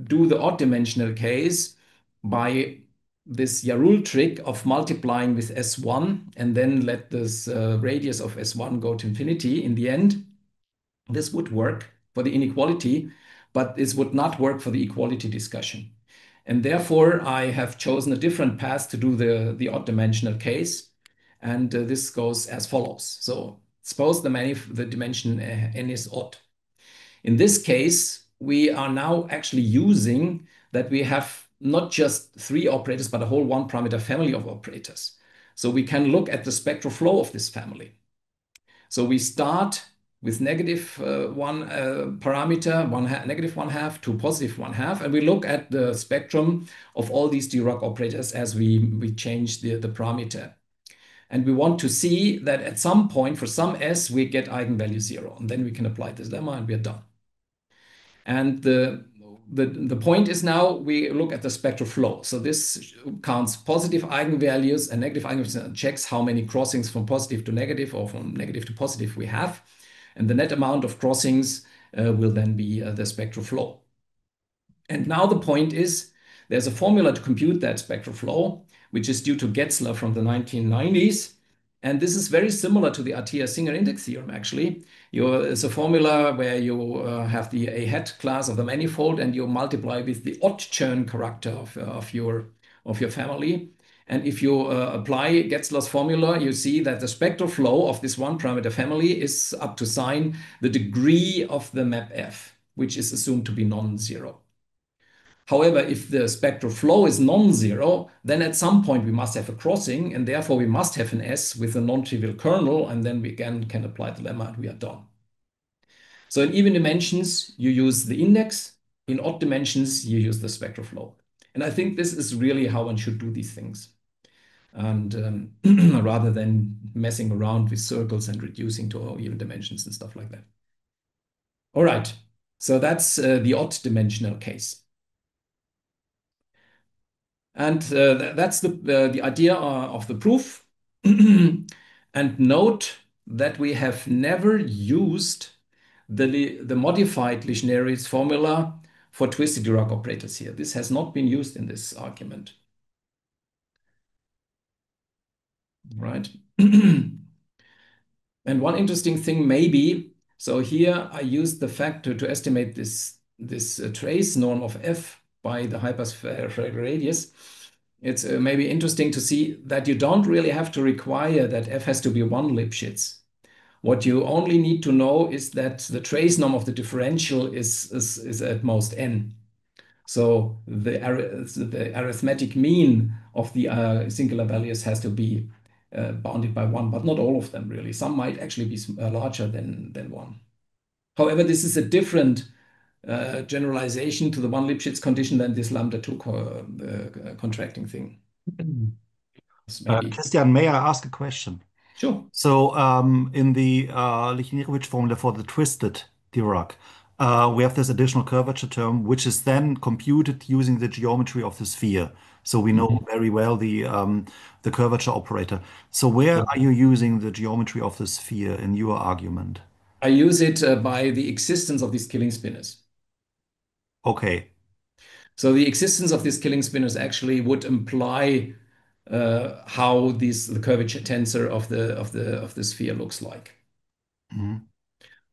do the odd dimensional case by this Llarull trick of multiplying with S1 and then let this radius of S1 go to infinity in the end. This would work for the inequality, but this would not work for the equality discussion. And therefore, I have chosen a different path to do the odd dimensional case. And this goes as follows. So suppose the dimension n is odd. In this case, we are now actually using that we have not just 3 operators, but a whole 1-parameter family of operators. So we can look at the spectral flow of this family. So we start with negative one parameter, negative 1/2 to positive 1/2, and we look at the spectrum of all these Dirac operators as we change the parameter. And we want to see that at some point, for some s, we get eigenvalue 0. And then we can apply this lemma and we are done. And the point is now we look at the spectral flow. So this counts positive eigenvalues and negative eigenvalues and checks how many crossings from positive to negative or from negative to positive we have. And the net amount of crossings will then be the spectral flow. And now the point is there's a formula to compute that spectral flow, which is due to Getzler from the 1990s. And this is very similar to the Atiyah-Singer index theorem, actually. It's a formula where you have the A hat class of the manifold and you multiply with the odd Chern character of your family. And if you apply Getzler's formula, you see that the spectral flow of this 1-parameter family is up to sign the degree of the map F, which is assumed to be non-zero. However, if the spectral flow is non-zero, then at some point we must have a crossing, and therefore we must have an S with a non-trivial kernel, and then we again can apply the lemma and we are done. So in even dimensions, you use the index. In odd dimensions, you use the spectral flow. And I think this is really how one should do these things. And rather than messing around with circles and reducing to even dimensions and stuff like that. All right, so that's the odd dimensional case. And that's the idea of the proof. And note that we have never used the modified Lichner-Riesz formula for twisted Dirac operators here. This has not been used in this argument. Right? And one interesting thing maybe, so here I used the factor to estimate this trace norm of f by the hyperspherical radius. It's maybe interesting to see that you don't really have to require that f has to be 1 Lipschitz. What you only need to know is that the trace norm of the differential is at most n. So the arithmetic mean of the singular values has to be bounded by 1, but not all of them really. Some might actually be larger than 1. However, this is a different generalization to the 1 Lipschitz condition than this lambda 2 contracting thing. Christian, may I ask a question? Sure. So in the Lichner-Riesz formula for the twisted Dirac, we have this additional curvature term, which is then computed using the geometry of the sphere. So we know very well the curvature operator. So where are you using the geometry of the sphere in your argument? I use it by the existence of these killing spinners. Okay. So the existence of these killing spinners actually would imply how the curvature tensor of the sphere looks like. Mhm.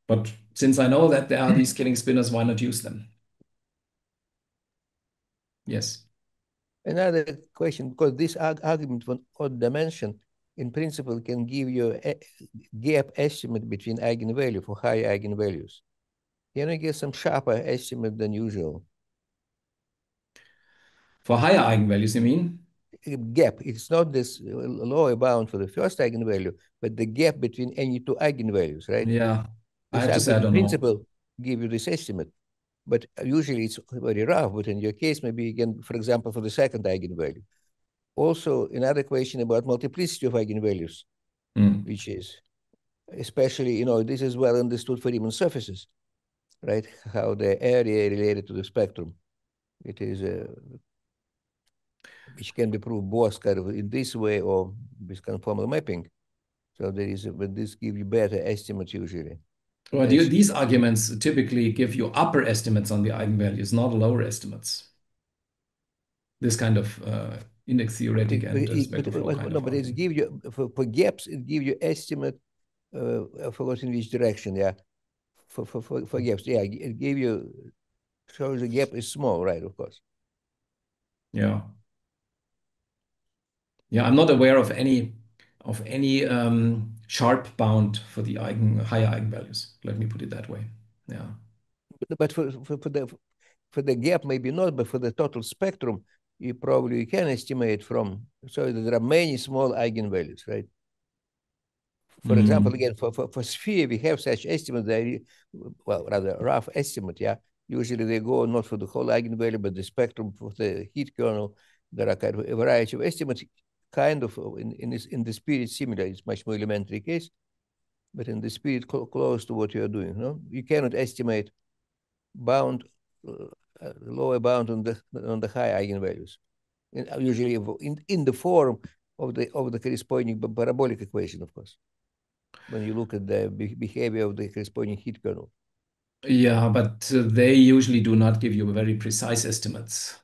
But since I know that there are these killing spinners, why not use them? Yes. Another question, because this argument for odd dimension in principle can give you a gap estimate between eigenvalue for high eigenvalues. Can you get some sharper estimate than usual? For higher eigenvalues, you mean? Gap, it's not this lower bound for the first eigenvalue, but the gap between any 2 eigenvalues, right? Yeah, I This have to say I argument don't in know. principle give you this estimate. but usually it's very rough. But in your case, maybe again, for example, for the second eigenvalue. Also, another question about multiplicity of eigenvalues, which is especially, this is well understood for Riemann surfaces, right? How the area related to the spectrum. It is, which can be proved both kind of in this way or with conformal mapping. So there is, but this gives you better estimates usually. Well, these arguments typically give you upper estimates on the eigenvalues, not lower estimates. This kind of index theoretic and spectral flow kind no, of but it gives you for gaps. It gives you estimate. I forgot in which direction. Yeah, for gaps. Yeah, it gave you shows the gap is small, right? Of course. Yeah. Yeah, I'm not aware of any sharp bound for the higher eigenvalues. Let me put it that way. Yeah. But for the gap, maybe not, but for the total spectrum, you probably can estimate from, so there are many small eigenvalues, right? For example, again, for sphere, we have such estimate that, well, rather rough estimate, yeah. Usually they go not for the whole eigenvalue, but the spectrum for the heat kernel. There are kind of a variety of estimates, kind of in the spirit similar. It's much more elementary case, but in the spirit close to what you are doing. No, you cannot estimate bound, lower bound on the high eigenvalues. And usually in the form of the corresponding parabolic equation, of course, when you look at the behavior of the corresponding heat kernel. Yeah, but they usually do not give you very precise estimates.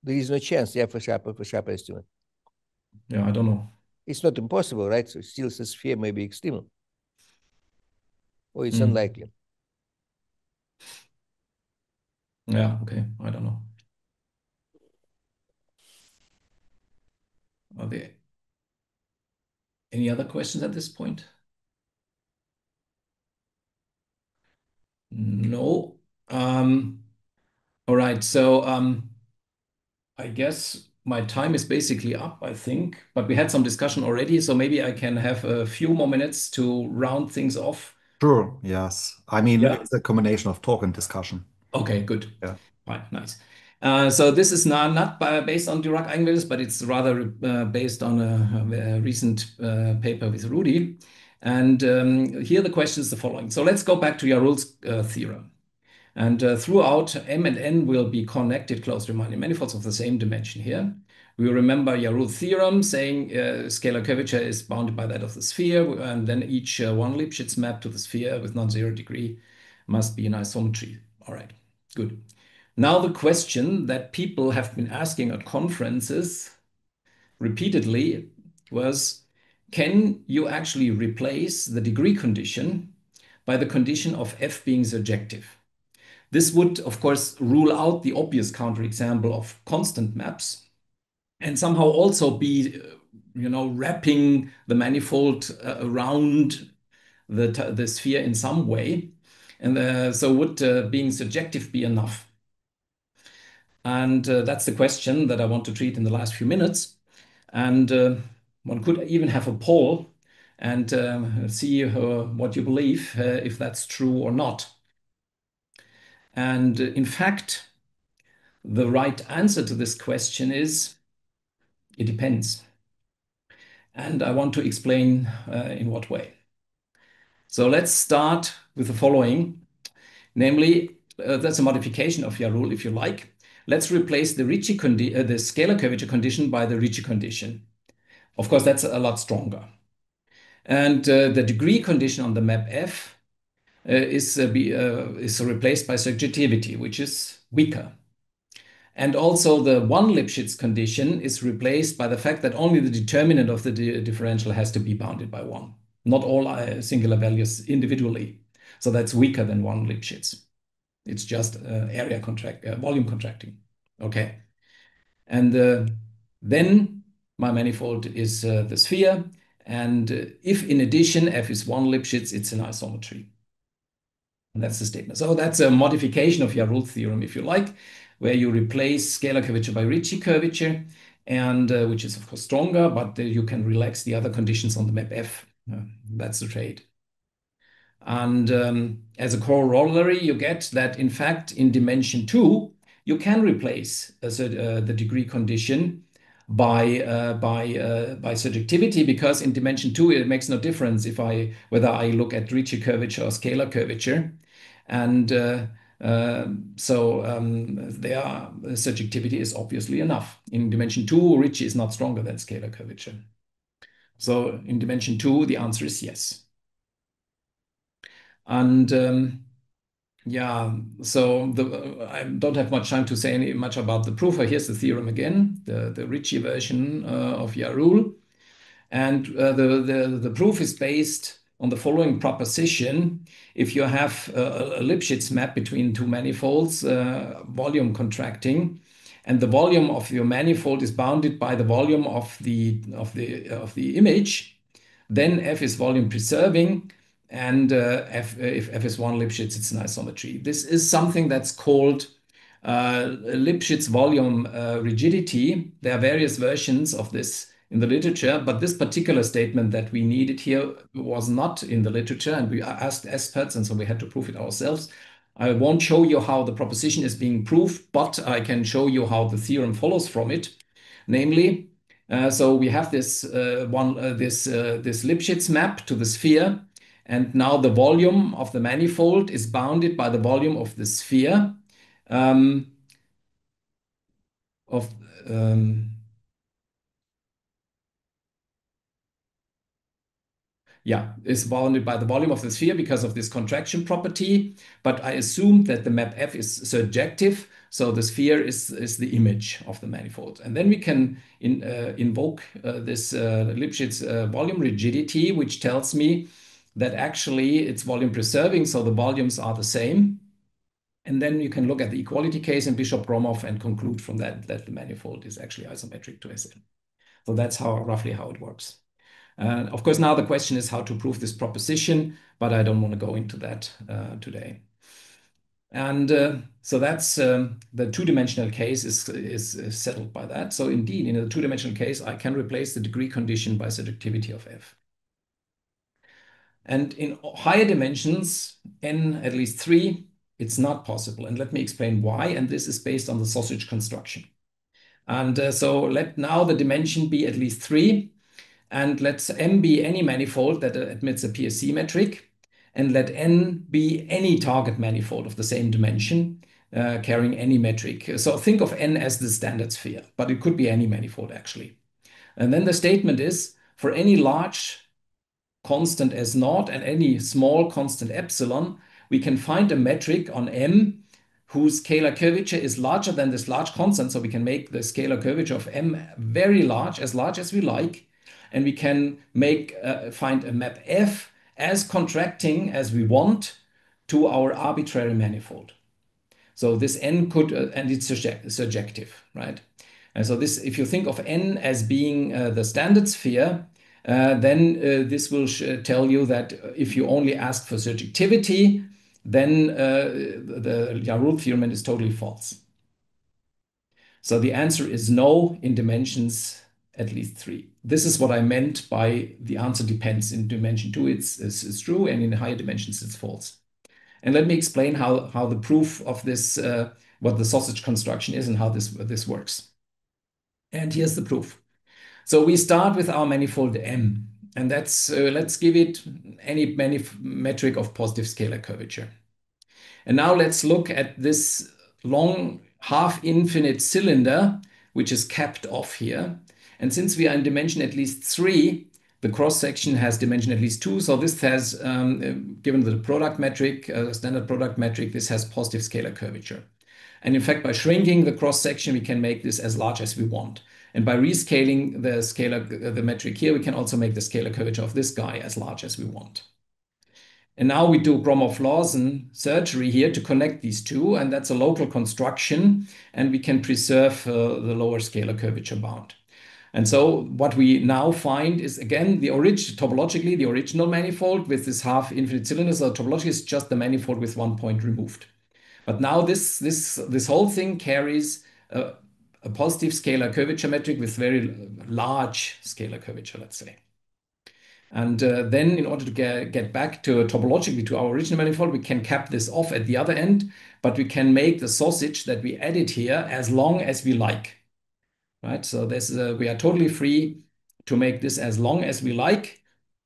There is no chance, yeah, for sharp estimate. Yeah, I don't know. It's not impossible, right? So still the sphere may be extreme, or it's unlikely. Yeah, okay, I don't know. Are there any other questions at this point? No. All right, so I guess my time is basically up, I think, but we had some discussion already, so maybe I can have a few more minutes to round things off. Sure, yes. I mean, Yeah. it's a combination of talk and discussion. Okay, good. Yeah. Right, nice. So this is not based on Dirac eigenvalues, but it's rather based on a recent paper with Rudy. And here the question is the following. So let's go back to Llarull's theorem. And throughout, M and N will be connected close Riemannian manifolds of the same dimension here. We remember Llarull's theorem saying scalar curvature is bounded by that of the sphere, and then each one Lipschitz map to the sphere with non-zero degree must be an isometry. All right, good. Now the question that people have been asking at conferences repeatedly was, can you actually replace the degree condition by the condition of F being surjective? This would, of course, rule out the obvious counterexample of constant maps and somehow also be, wrapping the manifold around the sphere in some way. And so would being surjective be enough? And that's the question that I want to treat in the last few minutes. And one could even have a poll and see what you believe, if that's true or not. And in fact, the right answer to this question is it depends. And I want to explain in what way. So let's start with the following. Namely, that's a modification of Llarull, if you like. Let's replace the the scalar curvature condition by the Ricci condition. Of course, that's a lot stronger. And the degree condition on the map F is replaced by surjectivity, which is weaker. And also the one Lipschitz condition is replaced by the fact that only the determinant of the differential has to be bounded by one, not all singular values individually. So that's weaker than one Lipschitz. It's just volume contracting. Okay. And then my manifold is the sphere. And if in addition F is one Lipschitz, it's an isometry. And that's the statement. So that's a modification of Llarull's theorem, if you like, where you replace scalar curvature by Ricci curvature, and which is of course stronger, but you can relax the other conditions on the map F. That's the trade. And as a corollary, you get that, in fact, in dimension 2, you can replace the degree condition by surjectivity, because in dimension 2 it makes no difference whether I look at Ricci curvature or scalar curvature, and there surjectivity is obviously enough. In dimension 2, Ricci is not stronger than scalar curvature. So in dimension 2, the answer is yes. And yeah, so I don't have much time to say much about the proof. Here's the theorem again, the Ricci version of Llarull. And the proof is based on the following proposition. If you have a Lipschitz map between two manifolds, volume contracting, and the volume of your manifold is bounded by the volume of the image, then F is volume preserving, and if F is one Lipschitz, it's an isometry. This is something that's called Lipschitz volume rigidity. There are various versions of this in the literature, but this particular statement that we needed here was not in the literature, and we asked experts, and so we had to prove it ourselves. I won't show you how the proposition is being proved, but I can show you how the theorem follows from it. Namely, so we have this Lipschitz map to the sphere, and now the volume of the manifold is bounded by the volume of the sphere of yeah, is bounded by the volume of the sphere because of this contraction property. But I assumed that the map F is surjective, so the sphere is the image of the manifold. And then we can invoke this Lipschitz volume rigidity, which tells me that actually it's volume preserving, so the volumes are the same. And then you can look at the equality case in Bishop-Gromov and conclude from that the manifold is actually isometric to Sn. So that's roughly how it works. Of course, now the question is how to prove this proposition, but I don't want to go into that today. And so that's the two-dimensional case is settled by that. So indeed, in a two-dimensional case, I can replace the degree condition by surjectivity of F. And in higher dimensions, n at least 3, it's not possible. And let me explain why. And this is based on the sausage construction. And so let now the dimension be at least 3. And let M be any manifold that admits a PSC metric. And let N be any target manifold of the same dimension, carrying any metric. So think of N as the standard sphere, but it could be any manifold actually. And then the statement is, for any large constant S0 and any small constant epsilon, we can find a metric on M whose scalar curvature is larger than this large constant. So we can make the scalar curvature of M very large as we like. And we can find a map F as contracting as we want to our arbitrary manifold. So this N could, and it's surjective, right? And so this, if you think of N as being the standard sphere, then this will tell you that if you only ask for surjectivity, then the Llarull theorem is totally false. So the answer is no in dimensions at least 3. This is what I meant by the answer depends. In dimension 2, it's true, and in higher dimensions, it's false. And let me explain how the proof of this, what the sausage construction is and how this works. And here's the proof. So we start with our manifold M, and that's let's give it any metric of positive scalar curvature. And now let's look at this long half-infinite cylinder, which is capped off here. And since we are in dimension at least 3, the cross-section has dimension at least 2. So this has, given the product metric, standard product metric, this has positive scalar curvature. And in fact, by shrinking the cross-section, we can make this as large as we want. And by rescaling the metric here, we can also make the scalar curvature of this guy as large as we want. And now we do Gromov-Lawson surgery here to connect these two, and that's a local construction, and we can preserve the lower scalar curvature bound. And so what we now find is, again, topologically, the original manifold with this half-infinite cylinder. So topologically, is just the manifold with one point removed. But now this whole thing carries a positive scalar curvature metric with very large scalar curvature, let's say. And then in order to get back to topologically to our original manifold, we can cap this off at the other end, but we can make the sausage that we added here as long as we like, right? So this we are totally free to make this as long as we like,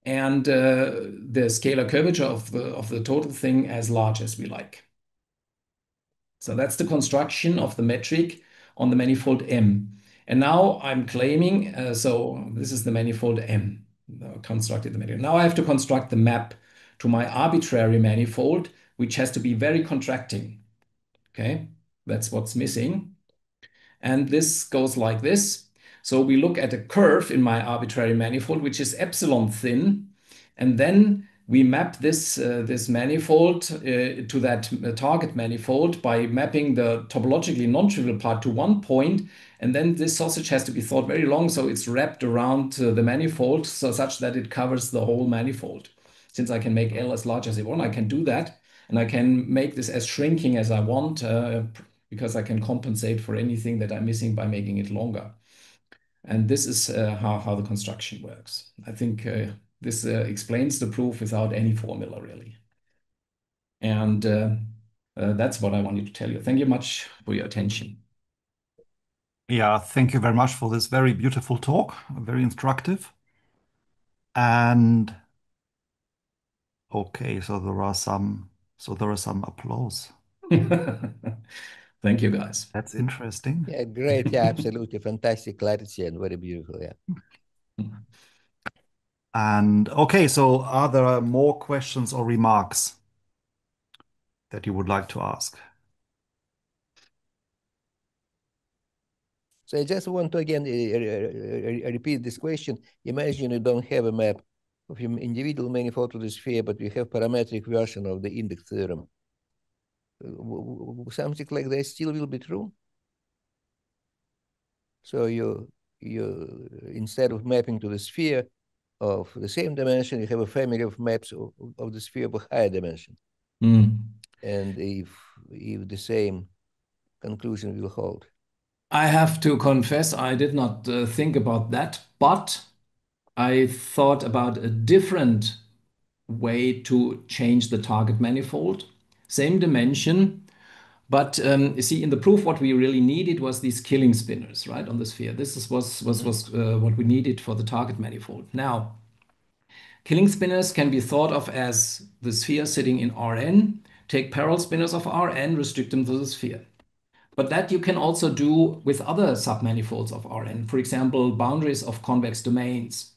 and the scalar curvature of the total thing as large as we like. So that's the construction of the metric on the manifold M. And now I'm claiming, so this is the manifold M, constructed the manifold. Now I have to construct the map to my arbitrary manifold, which has to be very contracting. Okay, that's what's missing. And this goes like this. So we look at a curve in my arbitrary manifold, which is epsilon thin, and then we map this manifold to that target manifold by mapping the topologically non-trivial part to one point, and then this sausage has to be thought very long, so it's wrapped around the manifold so such that it covers the whole manifold. Since I can make L as large as I want, I can do that, and I can make this as shrinking as I want because I can compensate for anything that I'm missing by making it longer. And this is how the construction works. I think this explains the proof without any formula, really. And that's what I wanted to tell you. Thank you much for your attention. Yeah, thank you very much for this very beautiful talk, very instructive. And okay, so there are some applause. Thank you, guys. That's interesting. Yeah, great. Yeah, absolutely. Fantastic clarity and very beautiful. Yeah. And okay, so are there more questions or remarks that you would like to ask? So I just want to again repeat this question. Imagine you don't have a map of your individual manifold to the sphere, but you have parametric version of the index theorem. Something like that still will be true. So you instead of mapping to the sphere of the same dimension, you have a family of maps of the sphere of a higher dimension. Mm. And if the same conclusion will hold. I have to confess, I did not think about that, but I thought about a different way to change the target manifold. Same dimension, but you see, in the proof, what we really needed was these killing spinners, right, on the sphere. This was what we needed for the target manifold. Now, killing spinners can be thought of as the sphere sitting in Rn. Take parallel spinners of Rn, restrict them to the sphere. But that you can also do with other submanifolds of Rn, for example, boundaries of convex domains.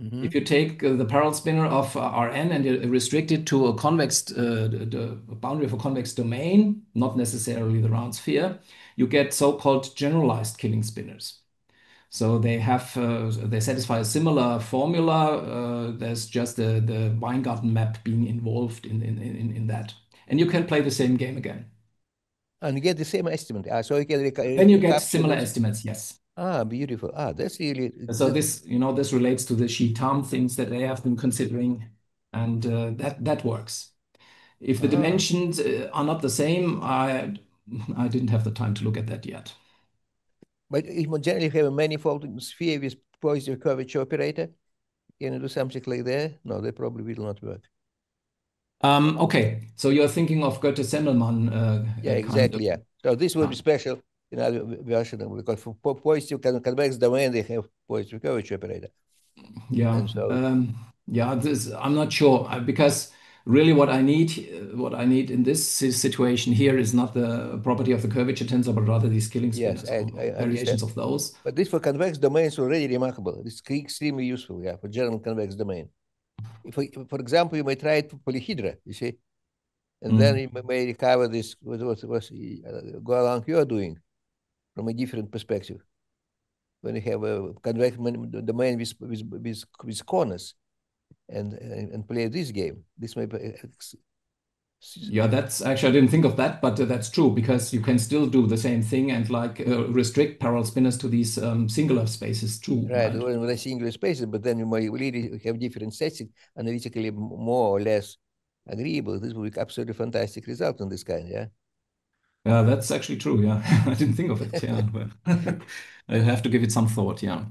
If you take the parallel spinner of Rn and you restrict it to a convex, the boundary of a convex domain, not necessarily the round sphere, you get so-called generalized killing spinners. So they have they satisfy a similar formula. There's just the Weingarten map being involved in that, and you can play the same game again. And get the same estimate. So you can Then you get capture similar those. estimates. Yes. Ah, beautiful. Ah, that's really. So this, this relates to the Sheet-Tarm things that they have been considering, and that works. If the dimensions are not the same, I didn't have the time to look at that yet. But if you generally have a manifold sphere with positive curvature operator, can you do something like that? No, that probably will not work. Okay, so you're thinking of Goethe-Semmelmann yeah, exactly. Yeah. So this will be special in other version because for positive convex domain they have positive curvature operator. Yeah. And so yeah, I'm not sure because really what I need in this situation here is not the property of the curvature tensor, but rather these killing spinners, yes, I variations of those. But this for convex domains already remarkable. It's extremely useful, yeah, for general convex domain. If, for example, you may try it for polyhedra, you see, and then you may recover this what go along you're doing from a different perspective. When you have a convex domain with corners and play this game, this may be. Yeah, that's actually, I didn't think of that, but that's true because you can still do the same thing and like restrict parallel spinners to these singular spaces too. Right, with a singular spaces, but then you may really have different sets analytically more or less agreeable. This will be absolutely fantastic result on this kind, yeah? Yeah, that's actually true, yeah. I didn't think of it, yeah. But I have to give it some thought, yeah.